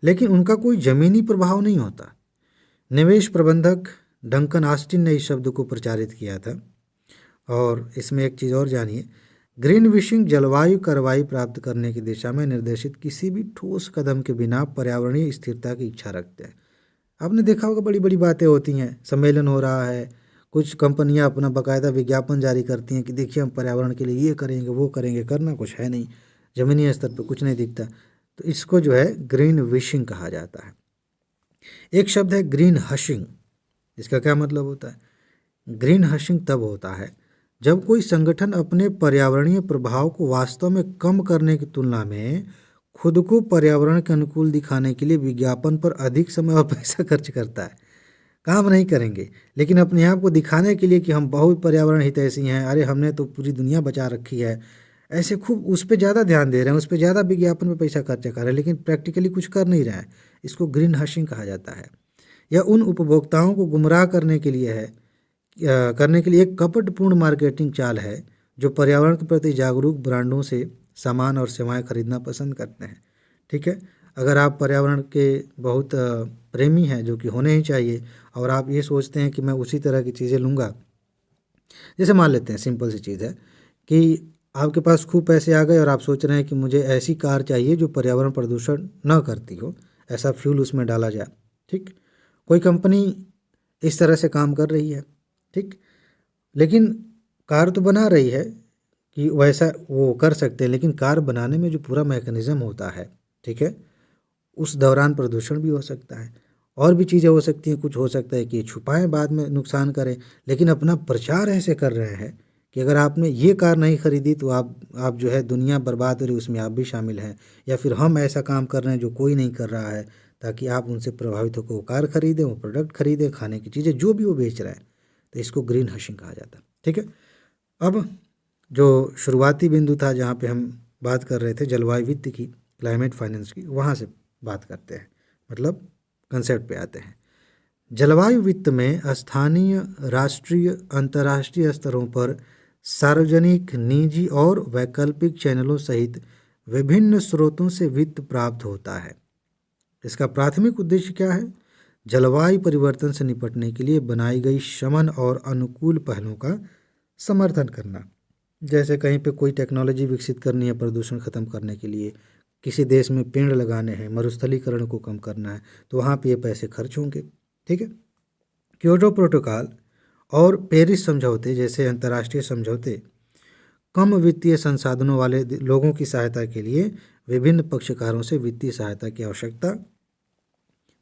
लेकिन उनका कोई ज़मीनी प्रभाव नहीं होता। निवेश प्रबंधक डंकन ऑस्टिन ने इस शब्द को प्रचारित किया था। और इसमें एक चीज़ और जानिए, ग्रीन विशिंग जलवायु कार्रवाई प्राप्त करने की दिशा में निर्देशित किसी भी ठोस कदम के बिना पर्यावरणीय स्थिरता की इच्छा रखते हैं। आपने देखा होगा बड़ी बड़ी बातें होती हैं, सम्मेलन हो रहा है, कुछ कंपनियां अपना बाकायदा विज्ञापन जारी करती हैं कि देखिए हम पर्यावरण के लिए ये करेंगे वो करेंगे, करना कुछ है नहीं, ज़मीनी स्तर पर कुछ नहीं दिखता। तो इसको जो है ग्रीन विशिंग कहा जाता है। एक शब्द है ग्रीन हशिंग। इसका क्या मतलब होता है? ग्रीन हशिंग तब होता है जब कोई संगठन अपने पर्यावरणीय प्रभाव को वास्तव में कम करने की तुलना में खुद को पर्यावरण के अनुकूल दिखाने के लिए विज्ञापन पर अधिक समय और पैसा खर्च करता है। काम नहीं करेंगे लेकिन अपने आप को दिखाने के लिए कि हम बहुत पर्यावरण हितैषी हैं, अरे हमने तो पूरी दुनिया बचा रखी है, ऐसे खूब उस पर ज़्यादा ध्यान दे रहे हैं, उस पर ज़्यादा विज्ञापन में पैसा खर्च कर रहे हैं, लेकिन प्रैक्टिकली कुछ कर नहीं रहे हैं। इसको ग्रीन हशिंग कहा जाता है। यह उन उपभोक्ताओं को गुमराह करने के लिए है, करने के लिए एक कपटपूर्ण मार्केटिंग चाल है जो पर्यावरण के प्रति जागरूक ब्रांडों से सामान और सेवाएं खरीदना पसंद करते हैं, ठीक है। अगर आप पर्यावरण के बहुत प्रेमी हैं, जो कि होने ही चाहिए, और आप ये सोचते हैं कि मैं उसी तरह की चीज़ें लूँगा, जैसे मान लेते हैं सिंपल सी चीज़ है कि आपके पास खूब पैसे आ गए और आप सोच रहे हैं कि मुझे ऐसी कार चाहिए जो पर्यावरण प्रदूषण न करती हो, ऐसा फ्यूल उसमें डाला जाए, ठीक। कोई कंपनी इस तरह से काम कर रही है, ठीक, लेकिन कार तो बना रही है कि वैसा वो कर सकते हैं, लेकिन कार बनाने में जो पूरा मैकेनिज़्म होता है, ठीक है, उस दौरान प्रदूषण भी हो सकता है। और भी चीज़ें हो सकती हैं, कुछ हो सकता है कि छुपाएं बाद में नुकसान करें, लेकिन अपना प्रचार ऐसे कर रहे हैं कि अगर आपने ये कार नहीं खरीदी तो आप जो है दुनिया बर्बाद हो रही उसमें आप भी शामिल हैं, या फिर हम ऐसा काम कर रहे हैं जो कोई नहीं कर रहा है ताकि आप उनसे प्रभावित होकर वो कार खरीदें, वो प्रोडक्ट खरीदें, खाने की चीज़ें जो भी वो बेच रहे हैं। तो इसको ग्रीन हशिंग कहा जाता है। ठीक है, अब जो शुरुआती बिंदु था जहाँ पे हम बात कर रहे थे जलवायु वित्त की, क्लाइमेट फाइनेंस की, वहाँ से बात करते हैं, मतलब कंसेप्ट पे आते हैं। जलवायु वित्त में स्थानीय, राष्ट्रीय, अंतर्राष्ट्रीय स्तरों पर सार्वजनिक, निजी और वैकल्पिक चैनलों सहित विभिन्न स्रोतों से वित्त प्राप्त होता है। इसका प्राथमिक उद्देश्य क्या है? जलवायु परिवर्तन से निपटने के लिए बनाई गई शमन और अनुकूल पहलों का समर्थन करना। जैसे कहीं पे कोई टेक्नोलॉजी विकसित करनी है प्रदूषण खत्म करने के लिए, किसी देश में पेड़ लगाने हैं, मरुस्थलीकरण को कम करना है, तो वहाँ पे ये पैसे खर्च होंगे। ठीक है, क्योटो प्रोटोकॉल और पेरिस समझौते जैसे अंतर्राष्ट्रीय समझौते कम वित्तीय संसाधनों वाले लोगों की सहायता के लिए विभिन्न पक्षकारों से वित्तीय सहायता की आवश्यकता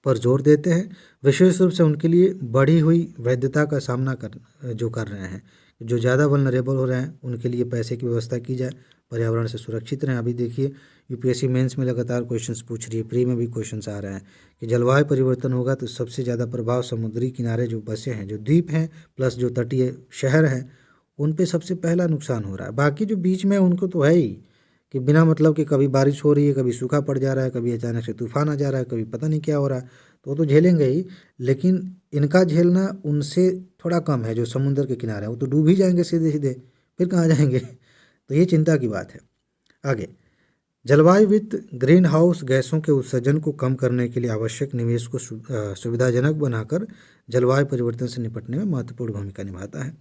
पर जोर देते हैं, विशेष रूप से उनके लिए बढ़ी हुई वैधता का सामना कर रहे हैं, जो ज़्यादा वल्नरेबल हो रहे हैं उनके लिए पैसे की व्यवस्था की जाए, पर्यावरण से सुरक्षित रहें। अभी देखिए यूपीएससी मेंस में लगातार क्वेश्चंस पूछ रही है, प्री में भी क्वेश्चंस आ रहे हैं कि जलवायु परिवर्तन होगा तो सबसे ज़्यादा प्रभाव समुद्री किनारे जो बसे हैं, जो द्वीप हैं, प्लस जो तटीय शहर हैं, उन पे सबसे पहला नुकसान हो रहा है। बाकी जो बीच में उनको तो है ही कि बिना मतलब कि कभी बारिश हो रही है, कभी सूखा पड़ जा रहा है, कभी अचानक से तूफान आ जा रहा है, कभी पता नहीं क्या हो रहा है, तो वो तो झेलेंगे ही, लेकिन इनका झेलना उनसे थोड़ा कम है। जो समुद्र के किनारे हैं वो तो डूब ही जाएंगे सीधे सीधे, फिर कहाँ जाएंगे? तो ये चिंता की बात है। आगे, जलवायु वित्त ग्रीन हाउस गैसों के उत्सर्जन को कम करने के लिए आवश्यक निवेश को सुविधाजनक बनाकर जलवायु परिवर्तन से निपटने में महत्वपूर्ण भूमिका निभाता है।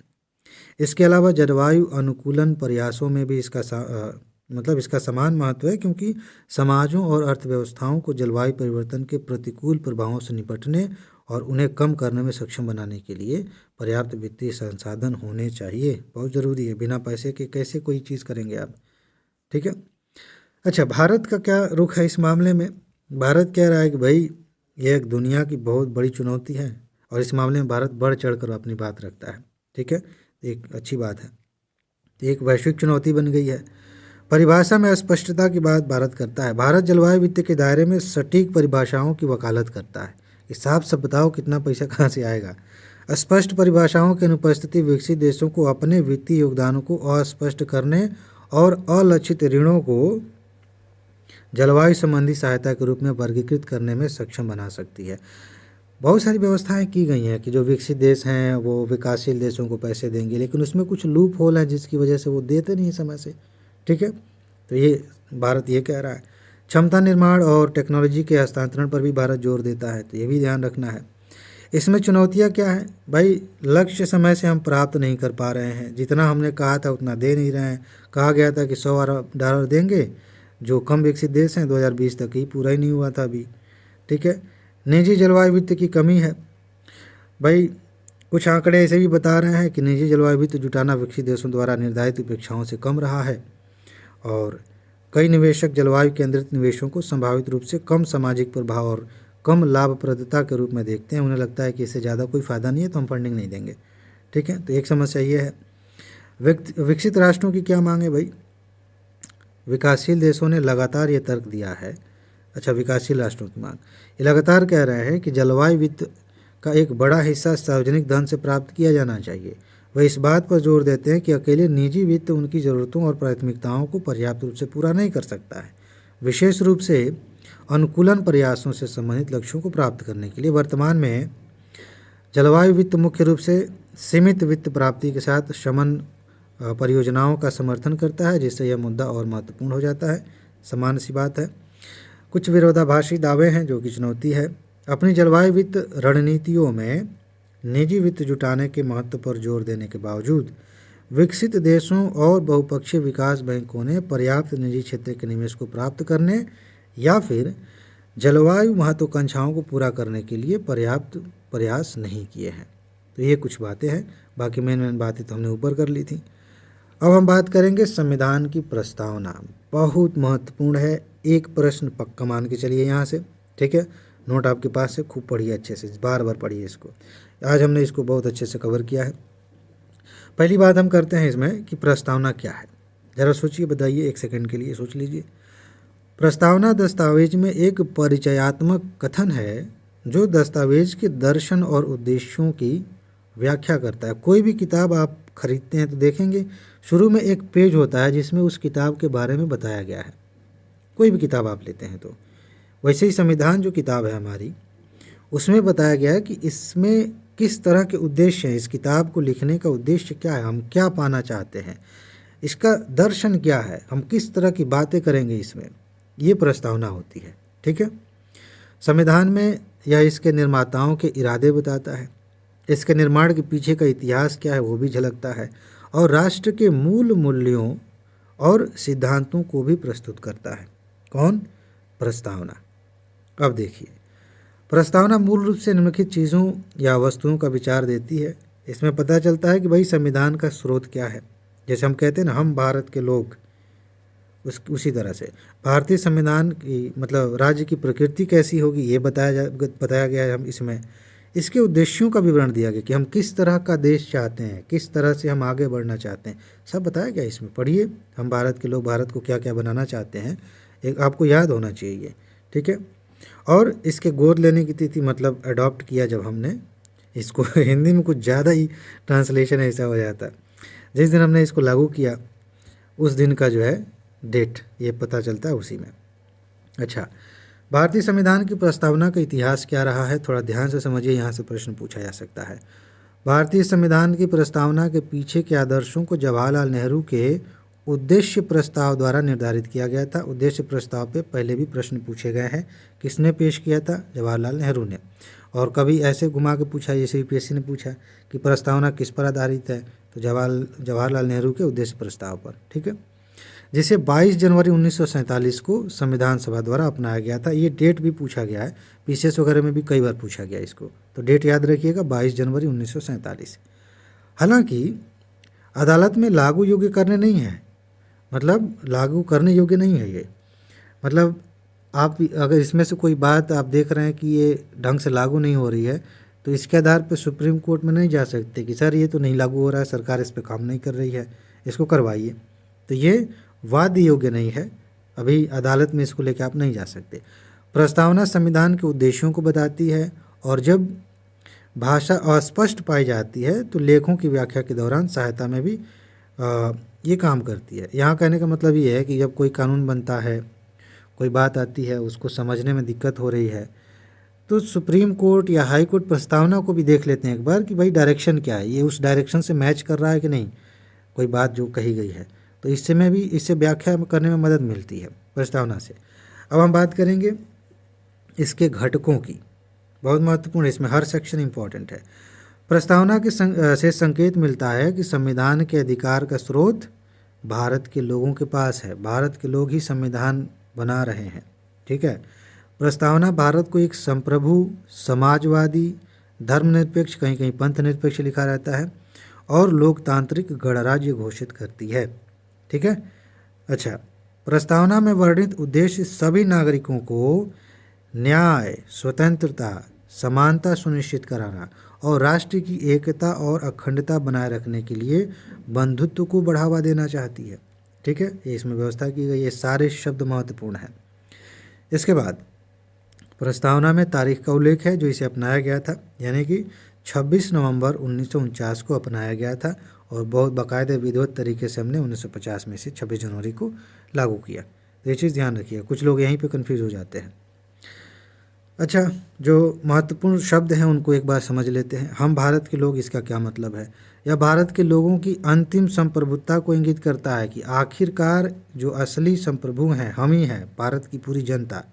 इसके अलावा जलवायु अनुकूलन प्रयासों में भी इसका समान महत्व है, क्योंकि समाजों और अर्थव्यवस्थाओं को जलवायु परिवर्तन के प्रतिकूल प्रभावों से निपटने और उन्हें कम करने में सक्षम बनाने के लिए पर्याप्त वित्तीय संसाधन होने चाहिए। बहुत ज़रूरी है, बिना पैसे के कैसे कोई चीज़ करेंगे आप? ठीक है, अच्छा, भारत का क्या रुख है इस मामले में? भारत कह रहा है कि भाई ये एक दुनिया की बहुत बड़ी चुनौती है और इस मामले में भारत बढ़ चढ़ कर अपनी बात रखता है। ठीक है, एक अच्छी बात है, एक वैश्विक चुनौती बन गई है। परिभाषा में अस्पष्टता की बात भारत करता है। भारत जलवायु वित्त के दायरे में सटीक परिभाषाओं की वकालत करता है कि साफ सब बताओ कितना पैसा कहाँ से आएगा। स्पष्ट परिभाषाओं की अनुपस्थिति विकसित देशों को अपने वित्तीय योगदानों को अस्पष्ट करने और अलक्षित ऋणों को जलवायु संबंधी सहायता के रूप में वर्गीकृत करने में सक्षम बना सकती है। बहुत सारी व्यवस्थाएं की गई हैं कि जो विकसित देश हैं वो विकासशील देशों को पैसे देंगे, लेकिन उसमें कुछ लूप होल है जिसकी वजह से वो देते नहीं समय से। ठीक है, तो ये भारत ये कह रहा है। क्षमता निर्माण और टेक्नोलॉजी के हस्तांतरण पर भी भारत जोर देता है, तो ये भी ध्यान रखना है। इसमें चुनौतियाँ क्या है भाई? लक्ष्य समय से हम प्राप्त नहीं कर पा रहे हैं, जितना हमने कहा था उतना दे नहीं रहे हैं। कहा गया था कि $100 अरब देंगे, जो कम विकसित देश हैं 2020 तक ही पूरा ही नहीं हुआ था अभी। ठीक है, निजी जलवायु वित्त की कमी है भाई। कुछ आंकड़े ऐसे भी बता रहे हैं कि निजी जलवायु वित्त जुटाना विकसित देशों द्वारा निर्धारित अपेक्षाओं से कम रहा है और कई निवेशक जलवायु केंद्रित निवेशों को संभावित रूप से कम सामाजिक प्रभाव और कम लाभप्रदता के रूप में देखते हैं। उन्हें लगता है कि इससे ज़्यादा कोई फ़ायदा नहीं है तो हम फंडिंग नहीं देंगे। ठीक है, तो एक समस्या ये है। विकसित राष्ट्रों की क्या मांग है भाई? विकासशील देशों ने लगातार ये तर्क दिया है। अच्छा, विकासशील राष्ट्रों की मांग, ये लगातार कह रहे हैं कि जलवायु वित्त का एक बड़ा हिस्सा सार्वजनिक धन से प्राप्त किया जाना चाहिए। वह इस बात पर जोर देते हैं कि अकेले निजी वित्त उनकी ज़रूरतों और प्राथमिकताओं को पर्याप्त रूप से पूरा नहीं कर सकता है। विशेष रूप से अनुकूलन प्रयासों से संबंधित लक्ष्यों को प्राप्त करने के लिए वर्तमान में जलवायु वित्त मुख्य रूप से सीमित वित्त प्राप्ति के साथ शमन परियोजनाओं का समर्थन करता है, जिससे यह मुद्दा और महत्वपूर्ण हो जाता है। समान सी बात है। कुछ विरोधाभासी दावे हैं जो कि चुनौती है। अपनी जलवायु वित्त रणनीतियों में निजी वित्त जुटाने के महत्व पर जोर देने के बावजूद विकसित देशों और बहुपक्षीय विकास बैंकों ने पर्याप्त निजी क्षेत्र के निवेश को प्राप्त करने या फिर जलवायु महत्वाकांक्षाओं को पूरा करने के लिए पर्याप्त प्रयास नहीं किए हैं। तो ये कुछ बातें हैं, बाकी मेन बातें तो हमने ऊपर कर ली थी। अब हम बात करेंगे संविधान की प्रस्तावना। बहुत महत्वपूर्ण है, एक प्रश्न पक्का मान के चलिए यहाँ से। ठीक है, नोट आपके पास है, खूब पढ़िए अच्छे से, बार बार पढ़िए इसको। आज हमने इसको बहुत अच्छे से कवर किया है। पहली बात हम करते हैं इसमें कि प्रस्तावना क्या है। ज़रा सोचिए, बताइए, एक सेकंड के लिए सोच लीजिए। प्रस्तावना दस्तावेज में एक परिचयात्मक कथन है जो दस्तावेज के दर्शन और उद्देश्यों की व्याख्या करता है। कोई भी किताब आप खरीदते हैं तो देखेंगे शुरू में एक पेज होता है जिसमें उस किताब के बारे में बताया गया है। कोई भी किताब आप लेते हैं तो वैसे ही संविधान जो किताब है हमारी, उसमें बताया गया है कि इसमें किस तरह के उद्देश्य हैं, इस किताब को लिखने का उद्देश्य क्या है, हम क्या पाना चाहते हैं, इसका दर्शन क्या है, हम किस तरह की बातें करेंगे इसमें, ये प्रस्तावना होती है। ठीक है। संविधान में यह इसके निर्माताओं के इरादे बताता है, इसके निर्माण के पीछे का इतिहास क्या है वो भी झलकता है, और राष्ट्र के मूल मूल्यों और सिद्धांतों को भी प्रस्तुत करता है। कौन? प्रस्तावना। अब देखिए, प्रस्तावना मूल रूप से निम्नलिखित चीज़ों या वस्तुओं का विचार देती है। इसमें पता चलता है कि भाई संविधान का स्रोत क्या है। जैसे हम कहते हैं ना, हम भारत के लोग, उसी तरह से भारतीय संविधान की मतलब राज्य की प्रकृति कैसी होगी ये बताया गया है। हम इसमें इसके उद्देश्यों का विवरण दिया गया कि हम किस तरह का देश चाहते हैं, किस तरह से हम आगे बढ़ना चाहते हैं, सब बताया गया इसमें। पढ़िए, हम भारत के लोग भारत को क्या क्या बनाना चाहते हैं, एक आपको याद होना चाहिए। ठीक है। और इसके गोद लेने की तिथि मतलब अडॉप्ट किया जब हमने इसको हिंदी में कुछ ज़्यादा ही ट्रांसलेशन ऐसा हो जाता है। जिस दिन हमने इसको लागू किया उस दिन का जो है डेट ये पता चलता है उसी में। अच्छा, भारतीय संविधान की प्रस्तावना का इतिहास क्या रहा है, थोड़ा ध्यान से समझिए, यहाँ से प्रश्न पूछा जा सकता है। भारतीय संविधान की प्रस्तावना के पीछे के आदर्शों को जवाहरलाल नेहरू के उद्देश्य प्रस्ताव द्वारा निर्धारित किया गया था। उद्देश्य प्रस्ताव पे पहले भी प्रश्न पूछे गए हैं। किसने पेश किया था? जवाहरलाल नेहरू ने। और कभी ऐसे घुमा के पूछा, जैसे यूपीएससी ने पूछा कि प्रस्तावना किस पर आधारित है, तो जवाहरलाल नेहरू के उद्देश्य प्रस्ताव पर। ठीक है, जिसे 22 जनवरी 1947 को संविधान सभा द्वारा अपनाया गया था। ये डेट भी पूछा गया है, पीसीएस वगैरह में भी कई बार पूछा गया इसको, तो डेट याद रखिएगा, 22 जनवरी 1947। हालांकि अदालत में लागू योग्य करने नहीं है, मतलब लागू करने योग्य नहीं है ये। मतलब आप अगर इसमें से कोई बात आप देख रहे हैं कि ये ढंग से लागू नहीं हो रही है, तो इसके आधार पर सुप्रीम कोर्ट में नहीं जा सकते कि सर ये तो नहीं लागू हो रहा है, सरकार इस पर काम नहीं कर रही है, इसको करवाइए। तो ये वाद योग्य नहीं है, अभी अदालत में इसको लेकर आप नहीं जा सकते। प्रस्तावना संविधान के उद्देश्यों को बताती है, और जब भाषा अस्पष्ट पाई जाती है तो लेखों की व्याख्या के दौरान सहायता में भी ये काम करती है। यहाँ कहने का मतलब ये है कि जब कोई कानून बनता है, कोई बात आती है, उसको समझने में दिक्कत हो रही है, तो सुप्रीम कोर्ट या हाई कोर्ट प्रस्तावना को भी देख लेते हैं एक बार कि भाई डायरेक्शन क्या है, ये उस डायरेक्शन से मैच कर रहा है कि नहीं, कोई बात जो कही गई है, तो इससे व्याख्या करने में मदद मिलती है प्रस्तावना से। अब हम बात करेंगे इसके घटकों की, बहुत महत्वपूर्ण, इसमें हर सेक्शन इम्पॉर्टेंट है। प्रस्तावना के से संकेत मिलता है कि संविधान के अधिकार का स्रोत भारत के लोगों के पास है, भारत के लोग ही संविधान बना रहे हैं। ठीक है। प्रस्तावना भारत को एक संप्रभु, समाजवादी, धर्मनिरपेक्ष, कहीं कहीं पंथ निरपेक्ष लिखा रहता है, और लोकतांत्रिक गणराज्य घोषित करती है। ठीक है। अच्छा, प्रस्तावना में वर्णित उद्देश्य सभी नागरिकों को न्याय, स्वतंत्रता, समानता सुनिश्चित कराना और राष्ट्र की एकता और अखंडता बनाए रखने के लिए बंधुत्व को बढ़ावा देना चाहती है। ठीक है, ये इसमें व्यवस्था की गई, ये सारे शब्द महत्वपूर्ण हैं। इसके बाद प्रस्तावना में तारीख का उल्लेख है जो इसे अपनाया गया था, यानी कि 26 नवंबर 1949 को अपनाया गया था, और बहुत बाकायदे विधिवत तरीके से हमने 1950 में से 26 जनवरी को लागू किया। तो ये चीज़ ध्यान रखिए, कुछ लोग यहीं पे कंफ्यूज हो जाते हैं। अच्छा, जो महत्वपूर्ण शब्द हैं उनको एक बार समझ लेते हैं। हम भारत के लोग, इसका क्या मतलब है? यह भारत के लोगों की अंतिम संप्रभुता को इंगित करता है कि आखिरकार जो असली संप्रभु हैं हम ही हैं, भारत की पूरी जनता।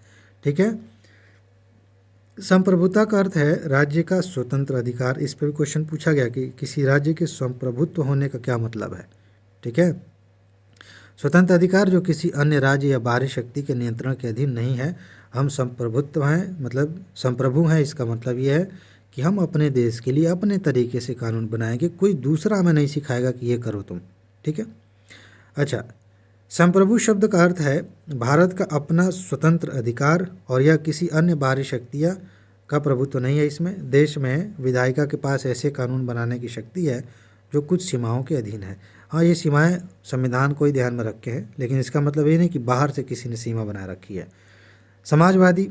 ठीक है। संप्रभुता का अर्थ है राज्य का स्वतंत्र अधिकार। इस पर भी क्वेश्चन पूछा गया कि किसी राज्य के संप्रभुत्व होने का क्या मतलब है। ठीक है। स्वतंत्र अधिकार जो किसी अन्य राज्य या बाहरी शक्ति के नियंत्रण के अधीन नहीं है। हम संप्रभुत्व हैं, मतलब संप्रभु हैं, इसका मतलब ये है कि हम अपने देश के लिए अपने तरीके से कानून बनाएंगे, कोई दूसरा हमें नहीं सिखाएगा कि ये करो तुम। ठीक है। अच्छा, संप्रभु शब्द का अर्थ है भारत का अपना स्वतंत्र अधिकार, और यह किसी अन्य बाहरी शक्तियाँ का प्रभुत्व नहीं है। इसमें देश में विधायिका के पास ऐसे कानून बनाने की शक्ति है जो कुछ सीमाओं के अधीन है। हाँ, ये सीमाएं संविधान को ही ध्यान में रख के हैं, लेकिन इसका मतलब ये नहीं कि बाहर से किसी ने सीमा बनाए रखी है। समाजवादी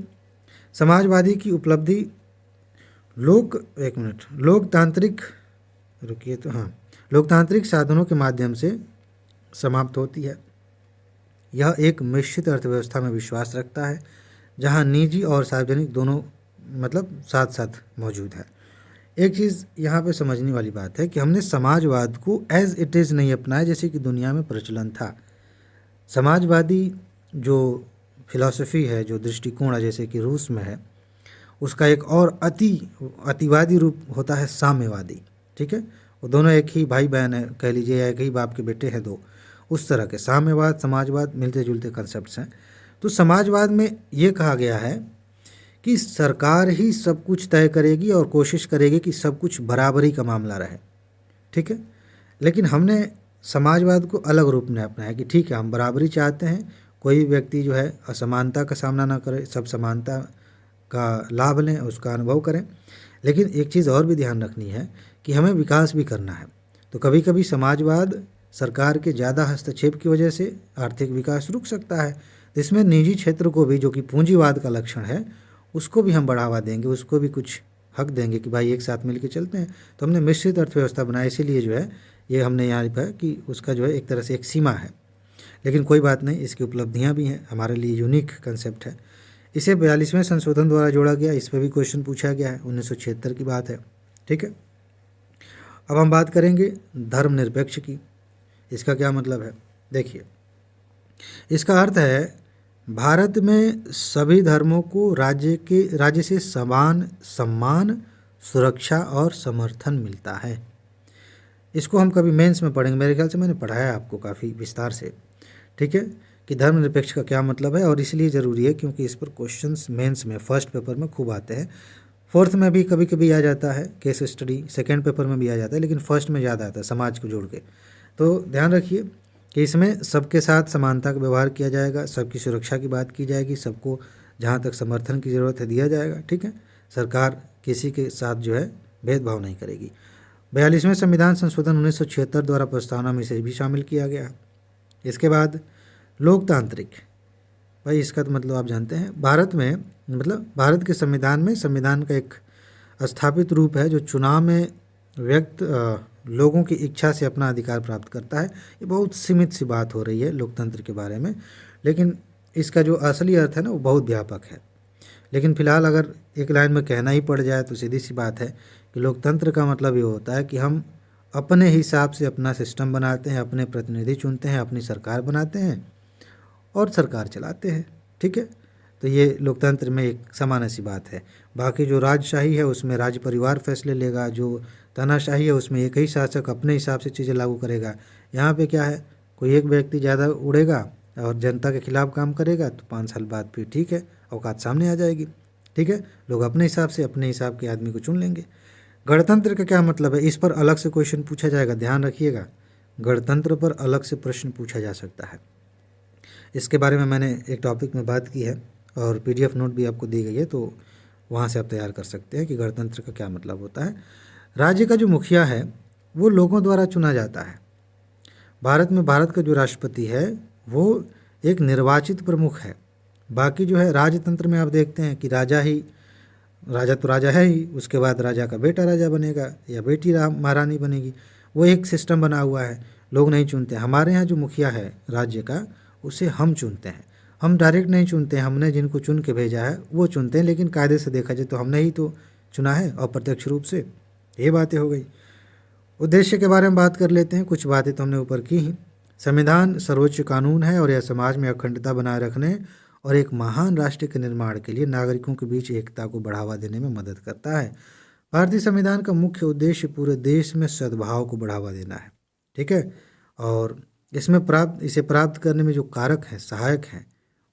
समाजवादी की उपलब्धि लोकतांत्रिक रुकिए तो हाँ लोकतांत्रिक साधनों के माध्यम से समाप्त होती है। यह एक मिश्रित अर्थव्यवस्था में विश्वास रखता है जहां निजी और सार्वजनिक दोनों साथ साथ मौजूद है। एक चीज़ यहाँ पे समझने वाली बात है कि हमने समाजवाद को एज इट इज़ नहीं अपनाया जैसे कि दुनिया में प्रचलन था। समाजवादी जो फिलॉसफी है, जो दृष्टिकोण है, जैसे कि रूस में है, उसका एक और अतिवादी रूप होता है साम्यवादी। ठीक है, वो दोनों एक ही भाई बहन है, कह लीजिए, एक ही बाप के बेटे हैं दो। उस तरह के साम्यवाद समाजवाद मिलते जुलते कंसेप्ट्स हैं। तो समाजवाद में ये कहा गया है कि सरकार ही सब कुछ तय करेगी और कोशिश करेगी कि सब कुछ बराबरी का मामला रहे। ठीक है, लेकिन हमने समाजवाद को अलग रूप में अपनाया कि ठीक है, हम बराबरी चाहते हैं, कोई व्यक्ति जो है असमानता का सामना ना करे, सब समानता का लाभ लें, उसका अनुभव करें। लेकिन एक चीज़ और भी ध्यान रखनी है कि हमें विकास भी करना है। तो कभी कभी समाजवाद सरकार के ज़्यादा हस्तक्षेप की वजह से आर्थिक विकास रुक सकता है। तो इसमें निजी क्षेत्र को भी, जो कि पूंजीवाद का लक्षण है, उसको भी हम बढ़ावा देंगे, उसको भी कुछ हक देंगे कि भाई एक साथ मिलकर चलते हैं। तो हमने मिश्रित अर्थव्यवस्था बनाई, इसीलिए जो है ये हमने यहाँ लिखा है कि उसका जो है एक तरह से एक सीमा है। लेकिन कोई बात नहीं, इसकी उपलब्धियाँ भी हैं, हमारे लिए यूनिक कंसेप्ट है। इसे 42वें संशोधन द्वारा जोड़ा गया, इस पर भी क्वेश्चन पूछा गया है, 1976 की बात है। ठीक है, अब हम बात करेंगे धर्मनिरपेक्ष की। इसका क्या मतलब है? देखिए, इसका अर्थ है भारत में सभी धर्मों को राज्य से समान सम्मान, सुरक्षा और समर्थन मिलता है। इसको हम कभी मेंस में पढ़ेंगे, मेरे ख्याल से मैंने पढ़ाया है आपको काफ़ी विस्तार से। ठीक है, कि धर्मनिरपेक्ष का क्या मतलब है, और इसलिए ज़रूरी है क्योंकि इस पर क्वेश्चंस मेंस में फर्स्ट पेपर में खूब आते हैं। फोर्थ में भी कभी कभी आ जाता है केस स्टडी, सेकेंड पेपर में भी आ जाता है, लेकिन फर्स्ट में ज़्यादा आता है समाज को जोड़ के। तो ध्यान रखिए कि इसमें सबके साथ समानता का व्यवहार किया जाएगा, सबकी सुरक्षा की बात की जाएगी, सबको जहाँ तक समर्थन की ज़रूरत है दिया जाएगा। ठीक है, सरकार किसी के साथ जो है भेदभाव नहीं करेगी। 42वें संविधान संशोधन 1976 द्वारा प्रस्तावना में इसे भी शामिल किया गया। इसके बाद लोकतांत्रिक, भाई इसका तो मतलब आप जानते हैं, भारत में भारत के संविधान में संविधान का एक स्थापित रूप है जो चुनाव में व्यक्त लोगों की इच्छा से अपना अधिकार प्राप्त करता है। ये बहुत सीमित सी बात हो रही है लोकतंत्र के बारे में, लेकिन इसका जो असली अर्थ है ना, वो बहुत व्यापक है। लेकिन फिलहाल अगर एक लाइन में कहना ही पड़ जाए तो सीधी सी बात है कि लोकतंत्र का मतलब ये होता है कि हम अपने हिसाब से अपना सिस्टम बनाते हैं, अपने प्रतिनिधि चुनते हैं, अपनी सरकार बनाते हैं और सरकार चलाते हैं। ठीक है, तो ये लोकतंत्र में एक सामान्य सी बात है। बाकी जो राजशाही है उसमें राज परिवार फैसले लेगा, जो तानाशाही है उसमें एक ही शासक अपने हिसाब से चीज़ें लागू करेगा। यहाँ पे क्या है, कोई एक व्यक्ति ज़्यादा उड़ेगा और जनता के खिलाफ काम करेगा तो 5 साल बाद फिर ठीक है, औकात सामने आ जाएगी। ठीक है, लोग अपने हिसाब से अपने हिसाब के आदमी को चुन लेंगे। गणतंत्र का क्या मतलब है, इस पर अलग से क्वेश्चन पूछा जाएगा, ध्यान रखिएगा। गणतंत्र पर अलग से प्रश्न पूछा जा सकता है। इसके बारे में मैंने एक टॉपिक में बात की है और PDF नोट भी आपको दी गई है, तो वहाँ से आप तैयार कर सकते हैं कि गणतंत्र का क्या मतलब होता है। राज्य का जो मुखिया है वो लोगों द्वारा चुना जाता है। भारत में भारत का जो राष्ट्रपति है वो एक निर्वाचित प्रमुख है। बाकी जो है राजतंत्र में आप देखते हैं कि राजा तो राजा है ही, उसके बाद राजा का बेटा राजा बनेगा या बेटी महारानी बनेगी। वो एक सिस्टम बना हुआ है, लोग नहीं चुनते। हमारे यहाँ जो मुखिया है राज्य का, उसे हम चुनते हैं। हम डायरेक्ट नहीं चुनते हैं, हमने जिनको चुन के भेजा है वो चुनते हैं, लेकिन कायदे से देखा जाए तो हमने ही तो चुना है अप्रत्यक्ष रूप से। ये बातें हो गई। उद्देश्य के बारे में बात कर लेते हैं, कुछ बातें तो हमने ऊपर की ही। संविधान सर्वोच्च कानून है और यह समाज में अखंडता बनाए रखने और एक महान राष्ट्र के निर्माण के लिए नागरिकों के बीच एकता को बढ़ावा देने में मदद करता है। भारतीय संविधान का मुख्य उद्देश्य पूरे देश में सद्भाव को बढ़ावा देना है। ठीक है, और इसे प्राप्त करने में जो कारक हैं, सहायक हैं,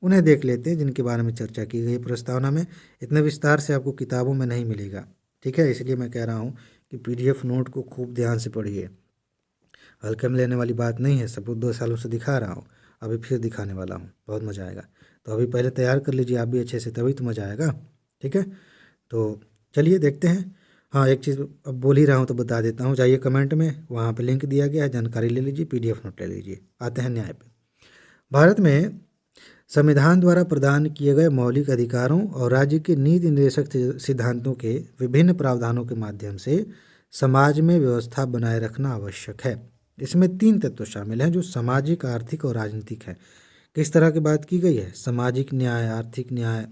उन्हें देख लेते हैं, जिनके बारे में चर्चा की गई प्रस्तावना में। इतने विस्तार से आपको किताबों में नहीं मिलेगा। ठीक है, इसलिए मैं कह रहा हूँ कि PDF नोट को खूब ध्यान से पढ़िए, हल्के में लेने वाली बात नहीं है। सबूत 2 सालों से दिखा रहा हूँ, अभी फिर दिखाने वाला हूँ, बहुत मज़ा आएगा। तो अभी पहले तैयार कर लीजिए आप भी अच्छे से, तभी तो मज़ा आएगा। ठीक है, तो चलिए देखते हैं। हाँ, एक चीज़ अब बोल ही रहा हूँ तो बता देता हूँ, जाइए कमेंट में, वहाँ पे लिंक दिया गया है, जानकारी ले लीजिए, PDF नोट ले लीजिए। आते हैं न्याय पे। भारत में संविधान द्वारा प्रदान किए गए मौलिक अधिकारों और राज्य के नीति निर्देशक सिद्धांतों के विभिन्न प्रावधानों के माध्यम से समाज में व्यवस्था बनाए रखना आवश्यक है। इसमें 3 तत्व शामिल हैं जो सामाजिक, आर्थिक और राजनीतिक है। किस तरह की बात की गई है? सामाजिक न्याय, आर्थिक न्याय।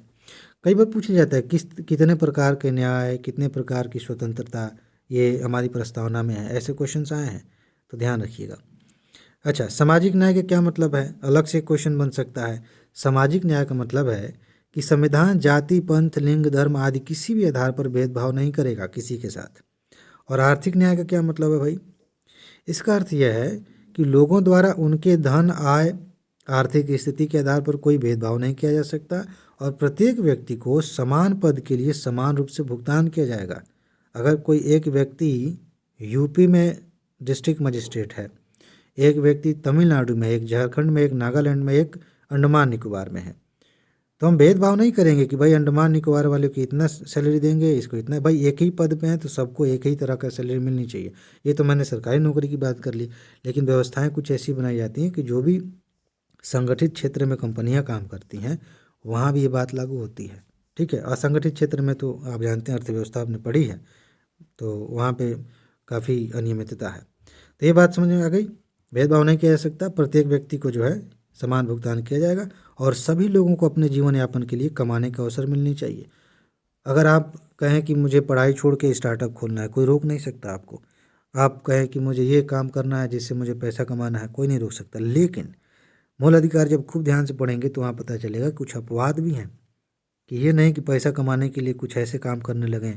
कई बार पूछा जाता है कितने प्रकार के न्याय, कितने प्रकार की स्वतंत्रता, ये हमारी प्रस्तावना में है, ऐसे क्वेश्चंस आए हैं, तो ध्यान रखिएगा। अच्छा, सामाजिक न्याय का क्या मतलब है? अलग से क्वेश्चन बन सकता है। सामाजिक न्याय का मतलब है कि संविधान जाति, पंथ, लिंग, धर्म आदि किसी भी आधार पर भेदभाव नहीं करेगा किसी के साथ। और आर्थिक न्याय का क्या मतलब है भाई? इसका अर्थ यह है कि लोगों द्वारा उनके धन, आय, आर्थिक स्थिति के आधार पर कोई भेदभाव नहीं किया जा सकता और प्रत्येक व्यक्ति को समान पद के लिए समान रूप से भुगतान किया जाएगा। अगर कोई एक व्यक्ति यूपी में डिस्ट्रिक्ट मजिस्ट्रेट है, एक व्यक्ति तमिलनाडु में, एक झारखंड में, एक नागालैंड में, एक अंडमान निकोबार में है, तो हम भेदभाव नहीं करेंगे कि भाई अंडमान निकोबार वाले को इतना सैलरी देंगे, इसको इतना। भाई एक ही पद पे हैं तो सबको एक ही तरह का सैलरी मिलनी चाहिए। ये तो मैंने सरकारी नौकरी की बात कर ली, लेकिन व्यवस्थाएं कुछ ऐसी बनाई जाती हैं कि जो भी संगठित क्षेत्र में कंपनियां काम करती हैं वहाँ भी ये बात लागू होती है। ठीक है, असंगठित क्षेत्र में तो आप जानते हैं, अर्थव्यवस्था आपने पढ़ी है, तो वहाँ पे काफ़ी अनियमितता है। तो ये बात समझ में आ गई। भेदभाव नहीं किया जा सकता, प्रत्येक व्यक्ति को जो है समान भुगतान किया जाएगा और सभी लोगों को अपने जीवन यापन के लिए कमाने का अवसर मिलनी चाहिए। अगर आप कहें कि मुझे पढ़ाई छोड़ के स्टार्टअप खोलना है, कोई रोक नहीं सकता आपको। आप कहें कि मुझे ये काम करना है जिससे मुझे पैसा कमाना है, कोई नहीं रोक सकता। लेकिन मूल अधिकार जब खूब ध्यान से पढ़ेंगे तो वहाँ पता चलेगा कुछ अपवाद भी हैं, कि ये नहीं कि पैसा कमाने के लिए कुछ ऐसे काम करने लगें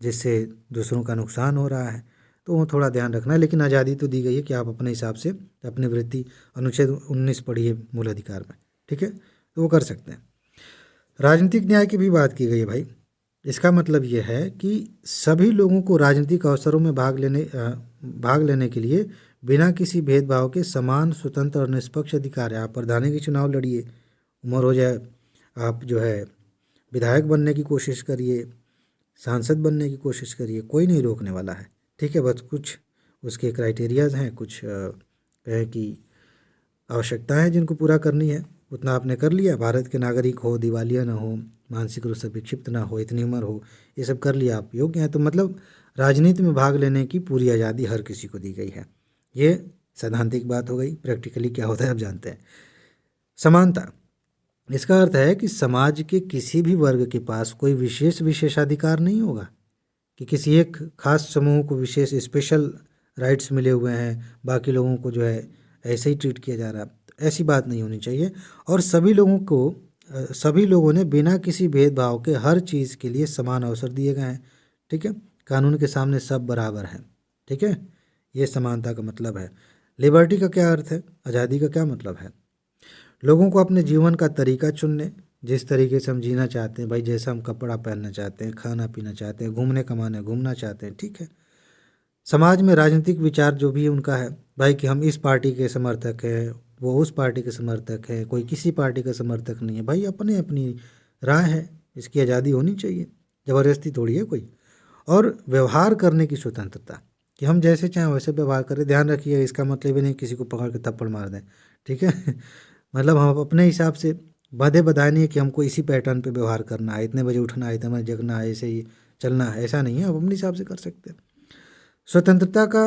जिससे दूसरों का नुकसान हो रहा है, तो वो थोड़ा ध्यान रखना है। लेकिन आज़ादी तो दी गई है कि आप अपने हिसाब से अपनी वृत्ति, अनुच्छेद 19 पढ़िए मूल अधिकार में, ठीक है, तो वो कर सकते हैं। राजनीतिक न्याय की भी बात की गई है भाई। इसका मतलब ये है कि सभी लोगों को राजनीतिक अवसरों में भाग लेने के लिए बिना किसी भेदभाव के समान, स्वतंत्र और निष्पक्ष अधिकार है। आप प्रधानी के चुनाव लड़िए, उम्र हो जाए, आप जो है विधायक बनने की कोशिश करिए, सांसद बनने की कोशिश करिए, कोई नहीं रोकने वाला है। ठीक है, बस कुछ उसके क्राइटेरियाज हैं, कुछ कहें कि आवश्यकताएं हैं जिनको पूरा करनी है, उतना आपने कर लिया। भारत के नागरिक हो, दिवालिया ना हो, मानसिक रूप से विक्षिप्त ना हो, इतनी उम्र हो, ये सब कर लिया, आप योग्य हैं। तो मतलब राजनीति में भाग लेने की पूरी आज़ादी हर किसी को दी गई है। ये सैद्धांतिक बात हो गई। प्रैक्टिकली क्या होता है आप जानते हैं। समानता, इसका अर्थ है कि समाज के किसी भी वर्ग के पास कोई विशेषाधिकार नहीं होगा कि किसी एक खास समूह को विशेष स्पेशल राइट्स मिले हुए हैं, बाकी लोगों को जो है ऐसे ही ट्रीट किया जा रहा है। तो ऐसी बात नहीं होनी चाहिए। और सभी लोगों ने बिना किसी भेदभाव के हर चीज़ के लिए समान अवसर दिए गए हैं। ठीक है, कानून के सामने सब बराबर हैं। ठीक है, ये समानता का मतलब है। लिबर्टी का क्या अर्थ है? आज़ादी का क्या मतलब है? लोगों को अपने जीवन का तरीका चुनने, जिस तरीके से हम जीना चाहते हैं, भाई जैसा हम कपड़ा पहनना चाहते हैं, खाना पीना चाहते हैं, घूमने कमाने घूमना चाहते हैं, ठीक है। समाज में राजनीतिक विचार जो भी उनका है, भाई कि हम इस पार्टी के समर्थक हैं, वो उस पार्टी के समर्थक है, कोई किसी पार्टी का समर्थक नहीं है। भाई अपने अपनी राय है, इसकी आज़ादी होनी चाहिए, ज़बरदस्ती थोड़ी है कोई। और व्यवहार करने की स्वतंत्रता, कि हम जैसे चाहें वैसे व्यवहार करें। ध्यान रखिए, इसका मतलब ही नहीं किसी को पकड़ के थप्पड़ मार दें, ठीक है। मतलब हम अपने हिसाब से बाधे बधाए नहीं है कि हमको इसी पैटर्न पे व्यवहार करना है, इतने बजे उठना है, इतने बजे जगना है, ऐसे ही चलना है, ऐसा नहीं है। आप अपने हिसाब से कर सकते हैं। स्वतंत्रता का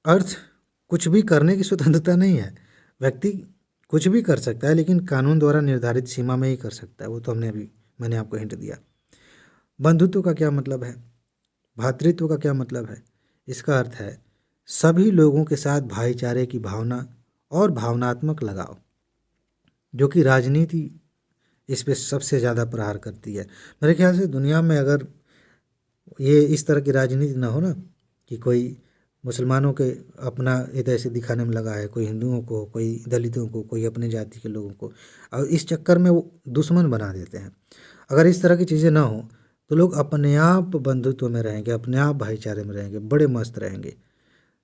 अर्थ कुछ भी करने की स्वतंत्रता नहीं है। व्यक्ति कुछ भी कर सकता है, लेकिन कानून द्वारा निर्धारित सीमा में ही कर सकता है। वो तो मैंने आपको हिंट दिया। बंधुत्व का क्या मतलब है? भातृत्व का क्या मतलब है? इसका अर्थ है सभी लोगों के साथ भाईचारे की भावना और भावनात्मक लगाव, जो कि राजनीति इस पे सबसे ज़्यादा प्रहार करती है। मेरे ख्याल से दुनिया में अगर ये इस तरह की राजनीति ना हो ना, कि कोई मुसलमानों के अपना हित से दिखाने में लगा है, कोई हिंदुओं को, कोई दलितों को, कोई अपने जाति के लोगों को, और इस चक्कर में वो दुश्मन बना देते हैं। अगर इस तरह की चीज़ें ना हो तो लोग अपने आप बंधुत्व में रहेंगे, अपने आप भाईचारे में रहेंगे, बड़े मस्त रहेंगे।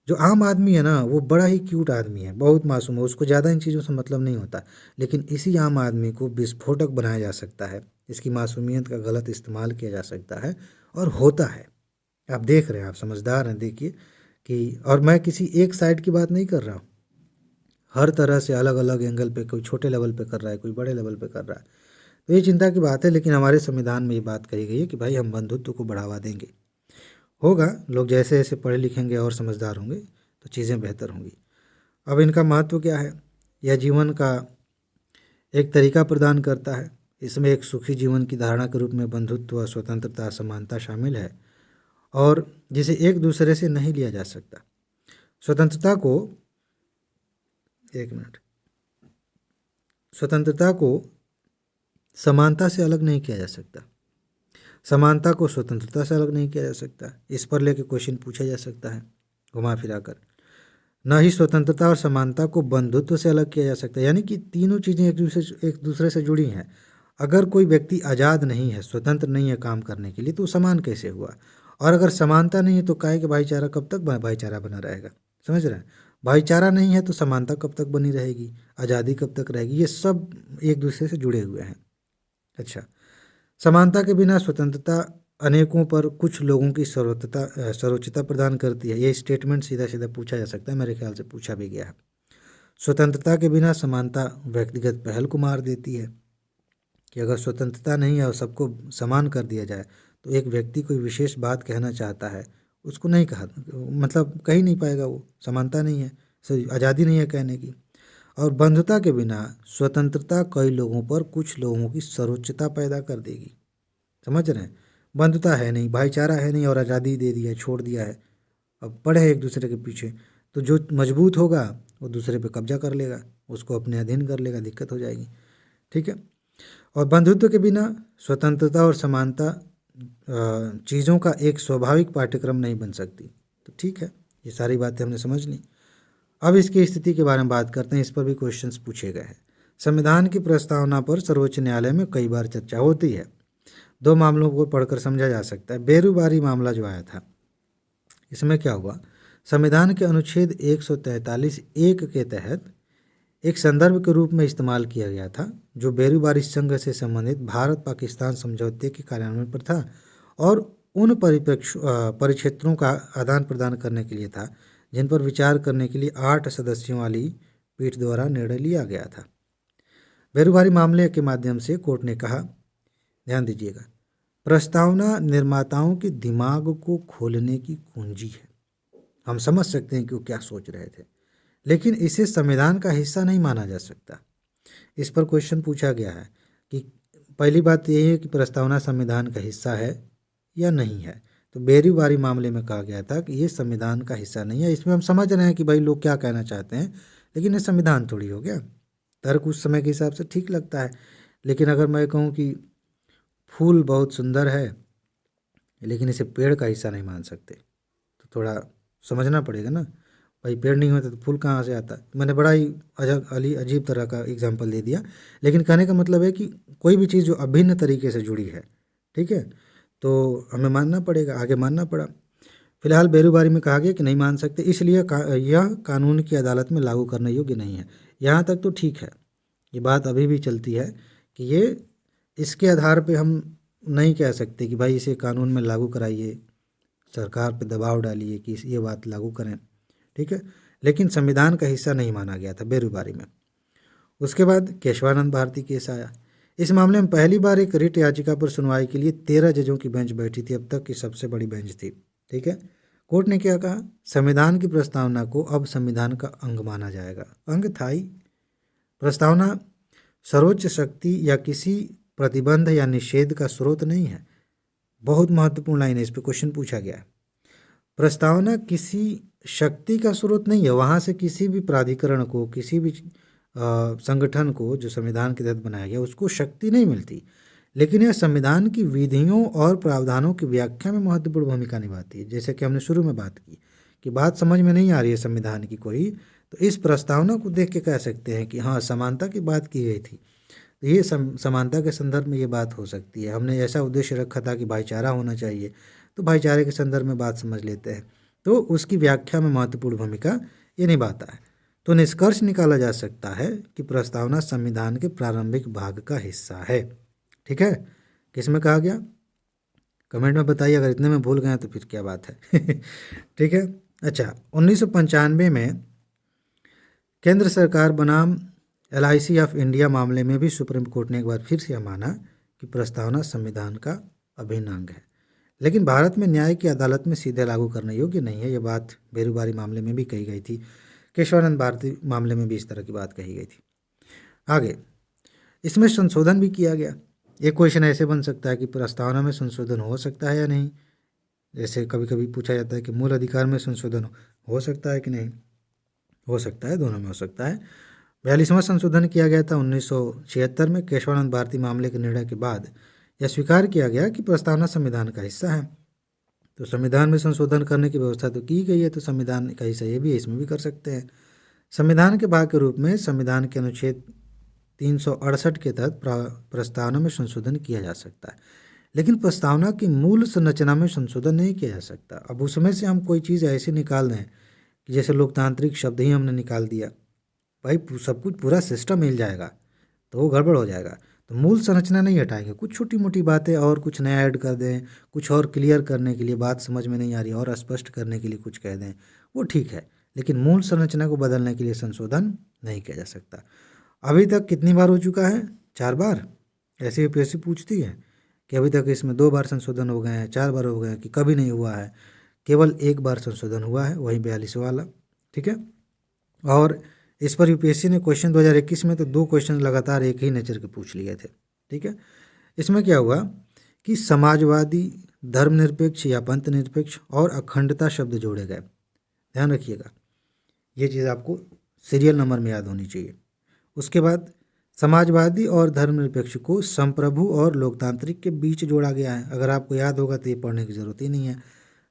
जो आम आदमी है ना वो बड़ा ही क्यूट आदमी है, बहुत मासूम है, उसको ज़्यादा इन चीज़ों से मतलब नहीं होता, लेकिन इसी आम आदमी को विस्फोटक बनाया जा सकता है, इसकी मासूमियत का गलत इस्तेमाल किया जा सकता है और होता है। आप देख रहे हैं, आप समझदार हैं, देखिए कि और मैं किसी एक साइड की बात नहीं कर रहा हूँ, हर तरह से अलग अलग एंगल पे कोई छोटे लेवल पे कर रहा है, कोई बड़े लेवल पे कर रहा है, तो ये चिंता की बात है। लेकिन हमारे संविधान में ये बात कही गई है कि भाई हम बंधुत्व को बढ़ावा देंगे। होगा, लोग जैसे जैसे पढ़े लिखेंगे और समझदार होंगे तो चीज़ें बेहतर होंगी। अब इनका महत्व क्या है? यह जीवन का एक तरीका प्रदान करता है। इसमें एक सुखी जीवन की धारणा के रूप में बंधुत्व, स्वतंत्रता, समानता शामिल है और जिसे एक दूसरे से नहीं लिया जा सकता। स्वतंत्रता को एक मिनट स्वतंत्रता को समानता से अलग नहीं किया जा सकता, समानता को स्वतंत्रता से अलग नहीं किया जा सकता। इस पर लेके क्वेश्चन पूछा जा सकता है घुमा फिरा कर। न ही स्वतंत्रता और समानता को बंधुत्व से अलग किया जा सकता है, यानी कि तीनों चीज़ें एक दूसरे से जुड़ी हैं। अगर कोई व्यक्ति आज़ाद नहीं है, स्वतंत्र नहीं है काम करने के लिए, तो वो समान कैसे हुआ? और अगर समानता नहीं है तो काहे कि भाईचारा कब तक भाईचारा बना रहेगा? समझ रहे हैं? भाईचारा नहीं है तो समानता कब तक बनी रहेगी, आज़ादी कब तक रहेगी? ये सब एक दूसरे से जुड़े हुए हैं। अच्छा, समानता के बिना स्वतंत्रता अनेकों पर कुछ लोगों की सर्वोच्चता प्रदान करती है। ये स्टेटमेंट सीधा सीधा पूछा जा सकता है, मेरे ख्याल से पूछा भी गया है। स्वतंत्रता के बिना समानता व्यक्तिगत पहल को मार देती है कि अगर स्वतंत्रता नहीं है और सबको समान कर दिया जाए तो एक व्यक्ति कोई विशेष बात कहना चाहता है, उसको नहीं कहा, मतलब कह ही नहीं पाएगा, वो समानता नहीं है, सॉरी आज़ादी नहीं है कहने की। और बंधुता के बिना स्वतंत्रता कई लोगों पर कुछ लोगों की सर्वोच्चता पैदा कर देगी। समझ रहे हैं? बंधुता है नहीं, भाईचारा है नहीं और आज़ादी दे दिया है, छोड़ दिया है, अब पड़े हैं एक दूसरे के पीछे, तो जो मजबूत होगा वो दूसरे पे कब्जा कर लेगा, उसको अपने अधीन कर लेगा, दिक्कत हो जाएगी। ठीक है? और बंधुत्व के बिना स्वतंत्रता और समानता चीज़ों का एक स्वाभाविक पाठ्यक्रम नहीं बन सकती। तो ठीक है, ये सारी बातें हमने समझ ली। अब इसकी स्थिति के बारे में बात करते हैं, इस पर भी क्वेश्चंस पूछे गए हैं। संविधान की प्रस्तावना पर सर्वोच्च न्यायालय में कई बार चर्चा होती है। दो मामलों को पढ़कर समझा जा सकता है। बेरुबारी मामला जो आया था, इसमें क्या हुआ? संविधान के अनुच्छेद 143(1) के तहत एक संदर्भ के रूप में इस्तेमाल किया गया था, जो बेरुबारी संघ से संबंधित भारत पाकिस्तान समझौते के कार्यान्वयन पर था और उन परिक्षेत्रों का आदान प्रदान करने के लिए था जिन पर विचार करने के लिए 8 सदस्यों वाली पीठ द्वारा निर्णय लिया गया था। बेरुबारी मामले के माध्यम से कोर्ट ने कहा, ध्यान दीजिएगा, प्रस्तावना निर्माताओं के दिमाग को खोलने की कुंजी है। हम समझ सकते हैं कि वो क्या सोच रहे थे, लेकिन इसे संविधान का हिस्सा नहीं माना जा सकता। इस पर क्वेश्चन पूछा गया है कि पहली बात यही है कि प्रस्तावना संविधान का हिस्सा है या नहीं है। तो बेरुबारी मामले में कहा गया था कि ये संविधान का हिस्सा नहीं है। इसमें हम समझ रहे हैं कि भाई लोग क्या कहना चाहते हैं, लेकिन ये संविधान थोड़ी हो गया। तर्क उस समय के हिसाब से ठीक लगता है, लेकिन अगर मैं कहूँ कि फूल बहुत सुंदर है लेकिन इसे पेड़ का हिस्सा नहीं मान सकते, तो थोड़ा समझना पड़ेगा ना। भाई पेड़ नहीं होता तो फूल कहाँ से आता? मैंने बड़ा ही अजीब तरह का एग्जाम्पल दे दिया, लेकिन कहने का मतलब है कि कोई भी चीज़ जो अभिन्न तरीके से जुड़ी है, ठीक है, तो हमें मानना पड़ेगा, आगे मानना पड़ा। फिलहाल बेरुबारी में कहा गया कि नहीं मान सकते, इसलिए यह कानून की अदालत में लागू करने योग्य नहीं है। यहाँ तक तो ठीक है, ये बात अभी भी चलती है कि ये इसके आधार पे हम नहीं कह सकते कि भाई इसे कानून में लागू कराइए, सरकार पे दबाव डालिए कि ये बात लागू करें, ठीक है, लेकिन संविधान का हिस्सा नहीं माना गया था बेरुबारी में। उसके बाद केशवानंद भारती केस आया। इस मामले में पहली बार एक रिट याचिका पर सुनवाई के लिए 13 जजों की बेंच बैठी थी, अब तक की सबसे बड़ी बेंच थी। ठीक है, कोर्ट ने क्या कहा? संविधान की प्रस्तावना को अब संविधान का अंग माना जाएगा। अंग था ही। प्रस्तावना सर्वोच्च शक्ति या किसी प्रतिबंध या निषेध का स्रोत नहीं है। बहुत महत्वपूर्ण लाइन है, इस पर क्वेश्चन पूछा गया है। प्रस्तावना किसी शक्ति का स्रोत नहीं है। वहाँ से किसी भी प्राधिकरण को, किसी भी संगठन को जो संविधान के तहत बनाया गया उसको शक्ति नहीं मिलती, लेकिन यह संविधान की विधियों और प्रावधानों की व्याख्या में महत्वपूर्ण भूमिका निभाती है। जैसे कि हमने शुरू में बात की कि बात समझ में नहीं आ रही है संविधान की कोई, तो इस प्रस्तावना को देख के कह सकते हैं कि हाँ, समानता की बात की गई थी, तो ये समानता के संदर्भ में ये बात हो सकती है। हमने ऐसा उद्देश्य रखा था कि भाईचारा होना चाहिए, तो भाईचारे के संदर्भ में बात समझ लेते हैं। तो उसकी व्याख्या में महत्वपूर्ण भूमिका ये निभाता है। तो निष्कर्ष निकाला जा सकता है कि प्रस्तावना संविधान के प्रारंभिक भाग का हिस्सा है। ठीक है, किस में कहा गया कमेंट में बताइए, अगर इतने में भूल गए तो फिर क्या बात है। ठीक है। अच्छा, 1995 में केंद्र सरकार बनाम LIC ऑफ इंडिया मामले में भी सुप्रीम कोर्ट ने एक बार फिर से यह माना कि प्रस्तावना संविधान का अभिन्न अंग है, लेकिन भारत में न्याय की अदालत में सीधे लागू करने योग्य नहीं है। ये बात बेरुबारी मामले में भी कही गई थी, केशवानंद भारती मामले में भी इस तरह की बात कही गई थी। आगे इसमें संशोधन भी किया गया। एक क्वेश्चन ऐसे बन सकता है कि प्रस्तावना में संशोधन हो सकता है या नहीं। जैसे कभी कभी पूछा जाता है कि मूल अधिकार में संशोधन हो सकता है कि नहीं, हो सकता है, दोनों में हो सकता है। 42वां संशोधन किया गया था 1976 में। केशवानंद भारती मामले के निर्णय के बाद यह स्वीकार किया गया कि प्रस्तावना संविधान का हिस्सा है। तो संविधान में संशोधन करने की व्यवस्था तो की गई है, तो संविधान का हिस्सा ये भी है, इसमें भी कर सकते हैं। संविधान के भाग के रूप में संविधान के अनुच्छेद 368 के तहत प्रस्तावना में संशोधन किया जा सकता है, लेकिन प्रस्तावना की मूल संरचना में संशोधन नहीं किया जा सकता। अब उसमें से हम कोई चीज़ ऐसी निकाल दें कि जैसे लोकतांत्रिक शब्द ही हमने निकाल दिया, भाई सब कुछ पूरा सिस्टम मिल जाएगा तो वो गड़बड़ हो जाएगा। तो मूल संरचना नहीं हटाएंगे, कुछ छोटी मोटी बातें और कुछ नया ऐड कर दें, कुछ और क्लियर करने के लिए, बात समझ में नहीं आ रही और स्पष्ट करने के लिए कुछ कह दें, वो ठीक है, लेकिन मूल संरचना को बदलने के लिए संशोधन नहीं किया जा सकता। अभी तक कितनी बार हो चुका है? 4 बार। ऐसे UPSC पूछती है कि अभी तक इसमें 2 बार संशोधन हो गए हैं, 4 बार हो गए हैं, कि कभी नहीं हुआ है। केवल 1 बार संशोधन हुआ है, वही 42 वाला। ठीक है। और इस पर UPSC ने क्वेश्चन 2021 में तो 2 क्वेश्चन लगातार एक ही नेचर के पूछ लिए थे। ठीक है। इसमें क्या हुआ कि समाजवादी, धर्मनिरपेक्ष या पंथ निरपेक्ष और अखंडता शब्द जोड़े गए। ध्यान रखिएगा, ये चीज़ आपको सीरियल नंबर में याद होनी चाहिए। उसके बाद समाजवादी और धर्मनिरपेक्ष को संप्रभु और लोकतांत्रिक के बीच जोड़ा गया है। अगर आपको याद होगा तो ये पढ़ने की ज़रूरत ही नहीं है।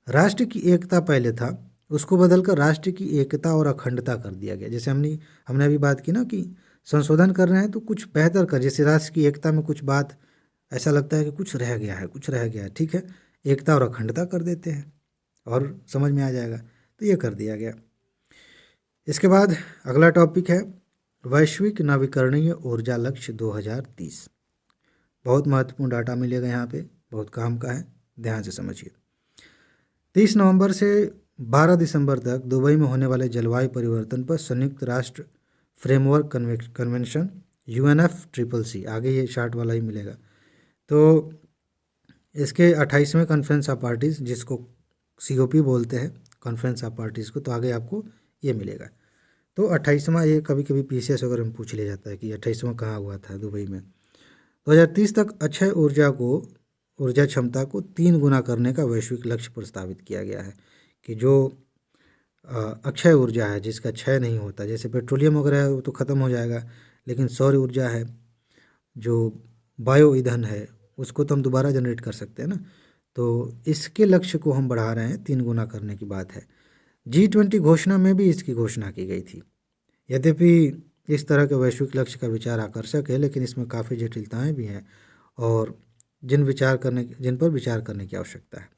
राष्ट्र की एकता पहले था, उसको बदलकर राष्ट्र की एकता और अखंडता कर दिया गया। जैसे हमने अभी बात की ना कि संशोधन कर रहे हैं तो कुछ बेहतर कर, जैसे राष्ट्र की एकता में कुछ बात ऐसा लगता है कि कुछ रह गया है, कुछ रह गया है, ठीक है, एकता और अखंडता कर देते हैं और समझ में आ जाएगा, तो ये कर दिया गया। इसके बाद अगला टॉपिक है वैश्विक नवीकरणीय ऊर्जा लक्ष्य 2030। बहुत महत्वपूर्ण डाटा मिलेगा यहाँ पे, बहुत काम का है, ध्यान से समझिए। 30 नवंबर से 12 दिसंबर तक दुबई में होने वाले जलवायु परिवर्तन पर संयुक्त राष्ट्र फ्रेमवर्क कन्वेंशन UNFCCC, आगे ये शार्ट वाला ही मिलेगा। तो इसके 28वें कॉन्फ्रेंस ऑफ पार्टीज, जिसको COP बोलते हैं, कॉन्फ्रेंस ऑफ पार्टीज़ को, तो आगे आपको ये मिलेगा। तो 28वां, ये कभी कभी PCS वगैरह में पूछ लिया जाता है कि 28वां कहाँ हुआ था, दुबई में। 2030 तक अक्षय ऊर्जा क्षमता को 3 गुना करने का वैश्विक लक्ष्य प्रस्तावित किया गया है। कि जो अक्षय ऊर्जा है, जिसका क्षय नहीं होता, जैसे पेट्रोलियम वगैरह है वो तो ख़त्म हो जाएगा, लेकिन सौर ऊर्जा है, जो बायो ईंधन है, उसको तो हम दोबारा जनरेट कर सकते हैं ना। तो इसके लक्ष्य को हम बढ़ा रहे हैं, 3 गुना करने की बात है। G20 घोषणा में भी इसकी घोषणा की गई थी। यद्यपि इस तरह के वैश्विक लक्ष्य का विचार आकर्षक है, लेकिन इसमें काफ़ी जटिलताएं भी हैं और जिन पर विचार करने की आवश्यकता है।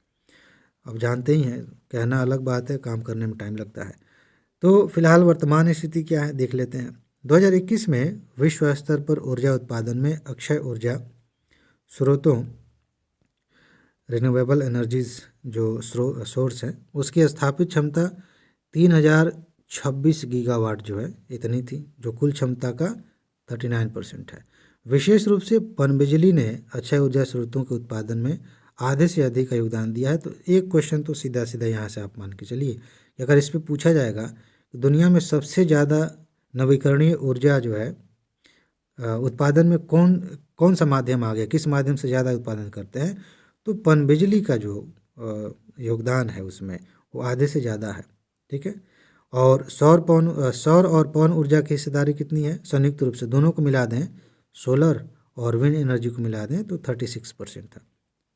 अब जानते ही हैं, कहना अलग बात है, काम करने में टाइम लगता है। तो फिलहाल वर्तमान स्थिति क्या है देख लेते हैं। 2021 में विश्व स्तर पर ऊर्जा उत्पादन में अक्षय ऊर्जा स्रोतों, रिन्यूएबल एनर्जीज जो सोर्स है, उसकी स्थापित क्षमता 3026 गीगावाट जो है इतनी थी, जो कुल क्षमता का 39% है। विशेष रूप से पनबिजली ने अक्षय ऊर्जा स्रोतों के उत्पादन में आधे से अधिक का योगदान दिया है। तो एक क्वेश्चन तो सीधा सीधा यहाँ से आप मान के चलिए कि अगर इस पर पूछा जाएगा तो दुनिया में सबसे ज़्यादा नवीकरणीय ऊर्जा जो है उत्पादन में कौन सा माध्यम आ गया, किस माध्यम से ज़्यादा उत्पादन करते हैं, तो पनबिजली का जो योगदान है उसमें वो आधे से ज़्यादा है। ठीक है। और सौर और पवन ऊर्जा की हिस्सेदारी कितनी है, संयुक्त रूप से दोनों को मिला दें, सोलर और विंड एनर्जी को मिला दें, तो 36% था।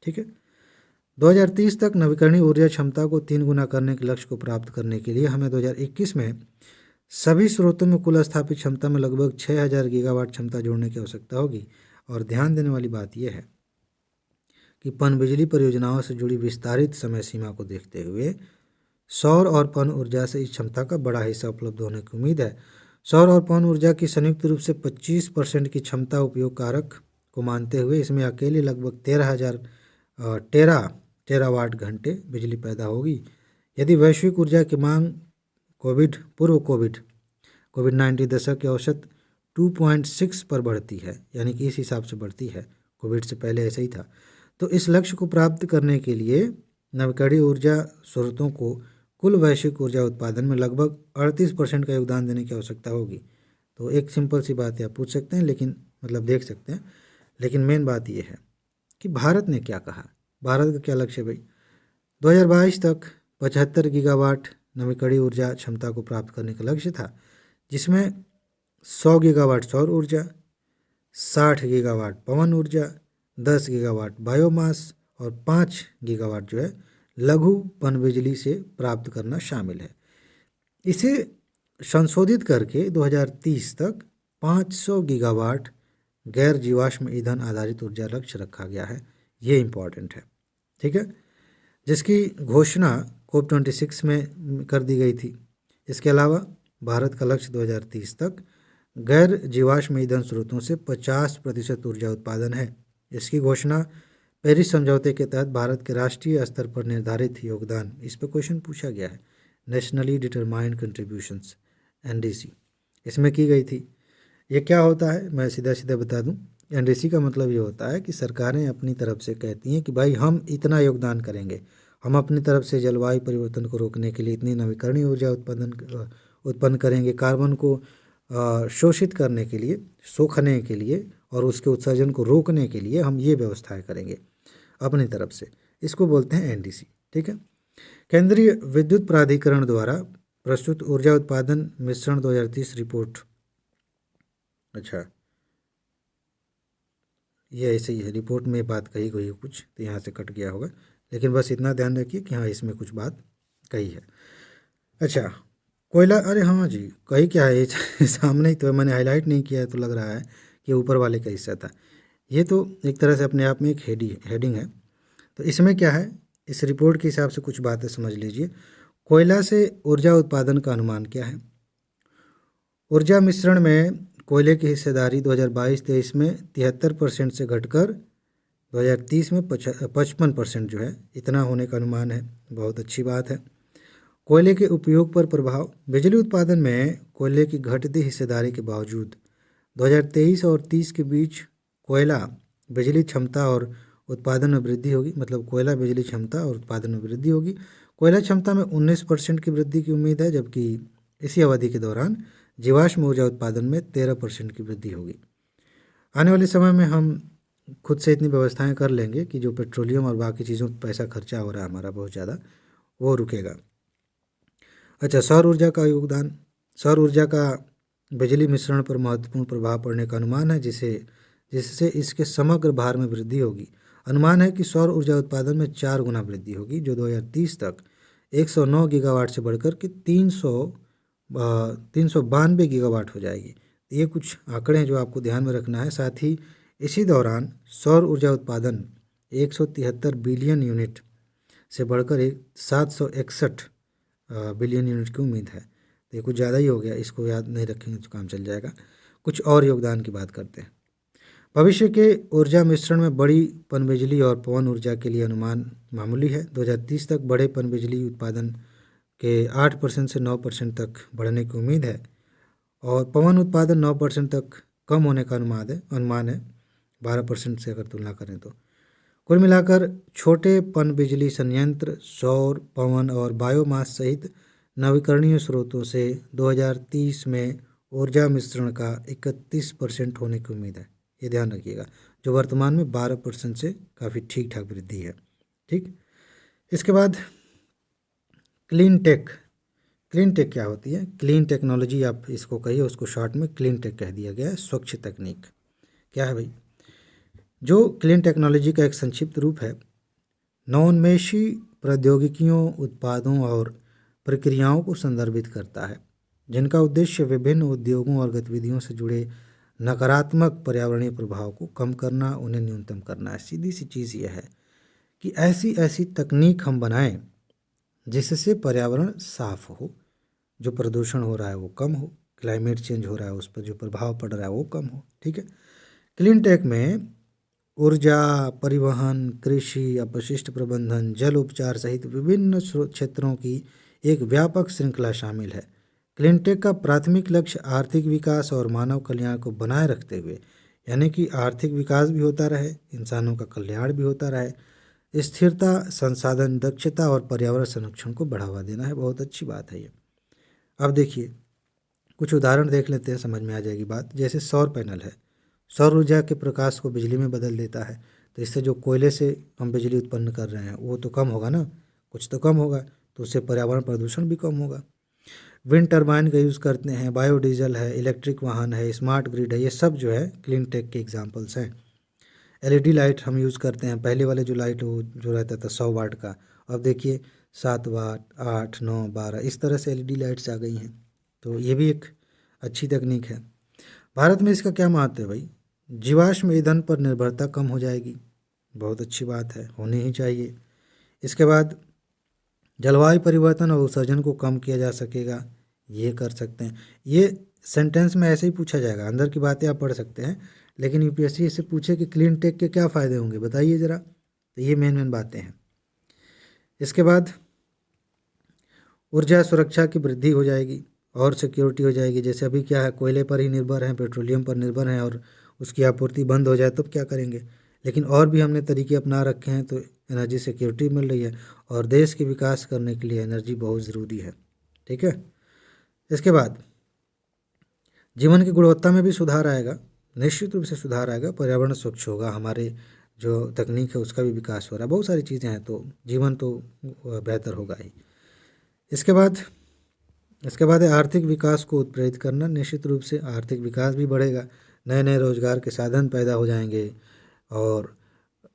ठीक है। 2030 तक नवीकरणीय ऊर्जा क्षमता को 3 गुना करने के लक्ष्य को प्राप्त करने के लिए हमें 2021 में सभी स्रोतों में कुल स्थापित क्षमता में लगभग 6000 गीगावाट क्षमता जोड़ने की आवश्यकता होगी। और ध्यान देने वाली बात यह है कि पनबिजली परियोजनाओं से जुड़ी विस्तारित समय सीमा को देखते हुए सौर और पवन ऊर्जा से इस क्षमता का बड़ा हिस्सा उपलब्ध होने की उम्मीद है। सौर और पवन ऊर्जा की संयुक्त रूप से 25% की क्षमता उपयोग कारक को मानते हुए इसमें अकेले लगभग 13,000 टेरावाट घंटे बिजली पैदा होगी। यदि वैश्विक ऊर्जा की मांग कोविड 19 दशक के औसत 2.6 पर बढ़ती है, यानी कि इस हिसाब से बढ़ती है, कोविड से पहले ऐसा ही था, तो इस लक्ष्य को प्राप्त करने के लिए नवीकरणीय ऊर्जा स्रोतों को कुल वैश्विक ऊर्जा उत्पादन में लगभग 38% का योगदान देने की आवश्यकता होगी। तो एक सिंपल सी बात है, आप पूछ सकते हैं, लेकिन मतलब देख सकते हैं, लेकिन मेन बात यह है कि भारत ने क्या कहा, भारत का क्या लक्ष्य है भाई। 2022 तक 75 गीगावाट नवीकरणीय ऊर्जा क्षमता को प्राप्त करने का लक्ष्य था, जिसमें 100 गीगावाट सौर ऊर्जा, 60 गीगावाट पवन ऊर्जा, 10 गीगावाट बायोमास और 5 गीगावाट जो है लघु पनबिजली से प्राप्त करना शामिल है। इसे संशोधित करके 2030 तक 500 गीगावाट गैर जीवाश्म ईंधन आधारित ऊर्जा लक्ष्य रखा गया है। ये इम्पॉर्टेंट है, ठीक है, जिसकी घोषणा COP26 में कर दी गई थी। इसके अलावा भारत का लक्ष्य 2030 तक गैर जीवाश्म ईंधन स्रोतों से 50% ऊर्जा उत्पादन है। इसकी घोषणा पेरिस समझौते के तहत भारत के राष्ट्रीय स्तर पर निर्धारित योगदान, इस पर क्वेश्चन पूछा गया है, नेशनली डिटरमाइंड कंट्रीब्यूशंस NDC, इसमें की गई थी। ये क्या होता है, मैं सीधा सीधा बता दूं। NDC का मतलब ये होता है कि सरकारें अपनी तरफ से कहती हैं कि भाई हम इतना योगदान करेंगे, हम अपनी तरफ से जलवायु परिवर्तन को रोकने के लिए इतनी नवीकरणीय ऊर्जा उत्पन्न करेंगे, कार्बन को शोषित करने के लिए, सोखने के लिए और उसके उत्सर्जन को रोकने के लिए हम ये व्यवस्थाएं करेंगे अपनी तरफ से। इसको बोलते हैं NDC, ठीक है। केंद्रीय विद्युत प्राधिकरण द्वारा प्रस्तुत ऊर्जा उत्पादन मिश्रण 2030 रिपोर्ट, अच्छा ये ऐसे ही है, रिपोर्ट में बात कही गई है कुछ, तो यहाँ से कट गया होगा, लेकिन बस इतना ध्यान रखिए कि हाँ इसमें कुछ बात कही है। अच्छा, कोयला, अरे हाँ जी, कही क्या है ये सामने ही तो है, मैंने हाईलाइट नहीं किया है तो लग रहा है कि ऊपर वाले का हिस्सा था। ये तो एक तरह से अपने आप में एक हेडिंग है। तो इसमें क्या है, इस रिपोर्ट के हिसाब से कुछ बातें समझ लीजिए। कोयला से ऊर्जा उत्पादन का अनुमान क्या है। ऊर्जा मिश्रण में कोयले की हिस्सेदारी 2022-23 में 73% से घटकर 2030 में 55% जो है इतना होने का अनुमान है। बहुत अच्छी बात है। कोयले के उपयोग पर प्रभाव, बिजली उत्पादन में कोयले की घटती हिस्सेदारी के बावजूद 2023 और 30 के बीच कोयला बिजली क्षमता और उत्पादन में वृद्धि होगी, मतलब कोयला बिजली क्षमता और उत्पादन में वृद्धि होगी। कोयला क्षमता में 19% की वृद्धि की उम्मीद है, जबकि इसी अवधि के दौरान जीवाश्म ऊर्जा उत्पादन में 13% की वृद्धि होगी। आने वाले समय में हम खुद से इतनी व्यवस्थाएं कर लेंगे कि जो पेट्रोलियम और बाकी चीज़ों पर पैसा खर्चा हो रहा है हमारा बहुत ज़्यादा, वो रुकेगा। अच्छा, सौर ऊर्जा का योगदान, सौर ऊर्जा का बिजली मिश्रण पर महत्वपूर्ण प्रभाव पड़ने का अनुमान है, जिससे इसके समग्र भार में वृद्धि होगी। अनुमान है कि सौर ऊर्जा उत्पादन में 4 गुना वृद्धि होगी, जो 2030 तक 109 गीगावाट से बढ़कर के 392 गीगावाट हो जाएगी। ये कुछ आंकड़े हैं जो आपको ध्यान में रखना है। साथ ही इसी दौरान सौर ऊर्जा उत्पादन 173 बिलियन यूनिट से बढ़कर 761 बिलियन यूनिट की उम्मीद है। तो ये कुछ ज़्यादा ही हो गया, इसको याद नहीं रखेंगे तो काम चल जाएगा। कुछ और योगदान की बात करते हैं। भविष्य के ऊर्जा मिश्रण में बड़ी पनबिजली और पवन ऊर्जा के लिए अनुमान मामूली है। 2030 तक बड़े पनबिजली उत्पादन के 8% से 9% तक बढ़ने की उम्मीद है और पवन उत्पादन 9% तक कम होने का अनुमान है 12% से अगर तुलना करें तो। कुल मिलाकर छोटे पनबिजली संयंत्र, सौर, पवन और बायोमास सहित नवीकरणीय स्रोतों से 2030 में ऊर्जा मिश्रण का 31% होने की उम्मीद है। ये ध्यान रखिएगा, जो वर्तमान में 12% से काफ़ी ठीक ठाक वृद्धि है। ठीक, इसके बाद क्लीन टेक। क्लीन टेक क्या होती है? क्लीन टेक्नोलॉजी आप इसको कहिए, उसको शॉर्ट में क्लीन टेक कह दिया गया है। स्वच्छ तकनीक क्या है भाई? जो क्लीन टेक्नोलॉजी का एक संक्षिप्त रूप है, नवोन्मेषी प्रौद्योगिकियों, उत्पादों और प्रक्रियाओं को संदर्भित करता है, जिनका उद्देश्य विभिन्न उद्योगों और गतिविधियों से जुड़े नकारात्मक पर्यावरणीय प्रभाव को कम करना, उन्हें न्यूनतम करना है। सीधी सी चीज़ यह है कि ऐसी ऐसी तकनीक हम बनाएं जिससे पर्यावरण साफ हो, जो प्रदूषण हो रहा है वो कम हो, क्लाइमेट चेंज हो रहा है उस पर जो प्रभाव पड़ रहा है वो कम हो। ठीक है। क्लीन टेक में ऊर्जा, परिवहन, कृषि, अपशिष्ट प्रबंधन, जल उपचार सहित विभिन्न क्षेत्रों की एक व्यापक श्रृंखला शामिल है। क्लीन टेक का प्राथमिक लक्ष्य आर्थिक विकास और मानव कल्याण को बनाए रखते हुए, यानी कि आर्थिक विकास भी होता रहे, इंसानों का कल्याण भी होता रहे, स्थिरता, संसाधन दक्षता और पर्यावरण संरक्षण को बढ़ावा देना है। बहुत अच्छी बात है ये। अब देखिए कुछ उदाहरण देख लेते हैं, समझ में आ जाएगी बात। जैसे सौर पैनल है, सौर ऊर्जा के प्रकाश को बिजली में बदल देता है। तो इससे जो कोयले से हम बिजली उत्पन्न कर रहे हैं वो तो कम होगा ना, कुछ तो कम होगा, तो उससे पर्यावरण प्रदूषण भी कम होगा। विंड टर्बाइन का यूज़ करते हैं, बायोडीजल है, इलेक्ट्रिक वाहन है, स्मार्ट ग्रिड है, ये सब जो है क्लीन टेक के एग्जाम्पल्स हैं। एलईडी लाइट हम यूज़ करते हैं, पहले वाले जो लाइट वो जो रहता था 100 वाट का, अब देखिए 7 वाट, 8, 9, 12 इस तरह से एलईडी लाइट्स आ गई हैं। तो ये भी एक अच्छी तकनीक है। भारत में इसका क्या महत्व है भाई? जीवाश्म ईंधन पर निर्भरता कम हो जाएगी, बहुत अच्छी बात है, होनी ही चाहिए। इसके बाद जलवायु परिवर्तन और उत्सर्जन को कम किया जा सकेगा, ये कर सकते हैं। ये सेंटेंस में ऐसे ही पूछा जाएगा, अंदर की बातें आप पढ़ सकते हैं, लेकिन यूपीएससी इससे पूछे कि क्लीन टेक के क्या फ़ायदे होंगे बताइए ज़रा, तो ये मेन मेन बातें हैं। इसके बाद ऊर्जा सुरक्षा की वृद्धि हो जाएगी और सिक्योरिटी हो जाएगी। जैसे अभी क्या है, कोयले पर ही निर्भर हैं, पेट्रोलियम पर निर्भर हैं, और उसकी आपूर्ति बंद हो जाए तब क्या करेंगे। लेकिन और भी हमने तरीके अपना रखे हैं, तो एनर्जी सिक्योरिटी मिल रही है, और देश के विकास करने के लिए एनर्जी बहुत ज़रूरी है। ठीक है। इसके बाद जीवन की गुणवत्ता में भी सुधार आएगा, निश्चित रूप से सुधार आएगा, पर्यावरण स्वच्छ होगा, हमारे जो तकनीक है उसका भी विकास हो रहा है, बहुत सारी चीज़ें हैं, तो जीवन तो बेहतर होगा ही। इसके बाद है आर्थिक विकास को उत्प्रेरित करना। निश्चित रूप से आर्थिक विकास भी बढ़ेगा, नए नए रोजगार के साधन पैदा हो जाएंगे, और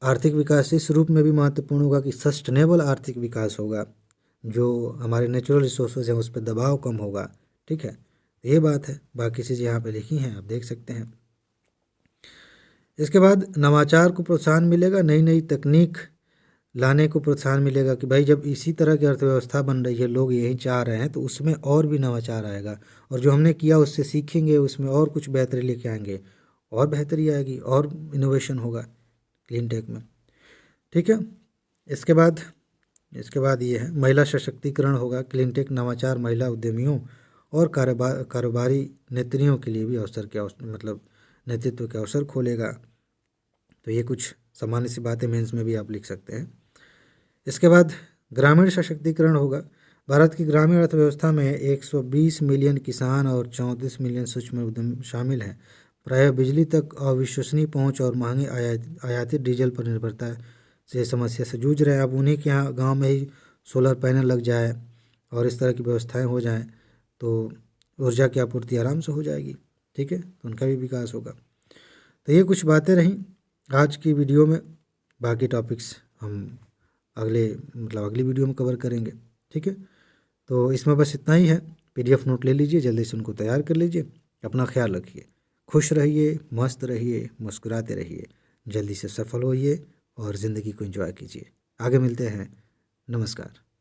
आर्थिक विकास इस रूप में भी महत्वपूर्ण होगा कि सस्टेनेबल आर्थिक विकास होगा, जो हमारे नेचुरल रिसोर्सेज हैं उस पर दबाव कम होगा। ठीक है, ये बात है, बाकी चीज़ें यहाँ पे लिखी हैं, आप देख सकते हैं। इसके बाद नवाचार को प्रोत्साहन मिलेगा, नई नई तकनीक लाने को प्रोत्साहन मिलेगा कि भाई जब इसी तरह की अर्थव्यवस्था बन रही है, लोग यही चाह रहे हैं, तो उसमें और भी नवाचार आएगा, और जो हमने किया उससे सीखेंगे, उसमें और कुछ बेहतरी लेके आएंगे, और बेहतरी आएगी, और इनोवेशन होगा क्लीन टेक में। ठीक है। इसके बाद ये है महिला सशक्तिकरण होगा। क्लीन टेक नवाचार महिला उद्यमियों और कारोबारी नेत्रियों के लिए भी मतलब नेतृत्व के अवसर खोलेगा। तो ये कुछ सामान्य सी बातें मेंस में भी आप लिख सकते हैं। इसके बाद ग्रामीण सशक्तिकरण होगा। भारत की ग्रामीण अर्थव्यवस्था में 120 मिलियन किसान और 34 मिलियन सूक्ष्म उद्यम शामिल हैं। प्रायः बिजली तक अविश्वसनीय पहुंच और महंगे आयातित डीजल पर निर्भरता से समस्या से जूझ रहे हैं। अब उन्हीं के यहाँ गांव में ही सोलर पैनल लग जाए और इस तरह की व्यवस्थाएं हो जाएं, तो ऊर्जा की आपूर्ति आराम से हो जाएगी। ठीक है, तो उनका भी विकास होगा। तो ये कुछ बातें रहीं आज की वीडियो में, बाकी टॉपिक्स हम अगली वीडियो में कवर करेंगे। ठीक है, तो इसमें बस इतना ही है। पीडीएफ नोट ले लीजिए, जल्दी से उनको तैयार कर लीजिए। अपना ख्याल रखिए, खुश रहिए, मस्त रहिए, मुस्कुराते रहिए, जल्दी से सफल होइए और ज़िंदगी को एंजॉय कीजिए। आगे मिलते हैं। नमस्कार।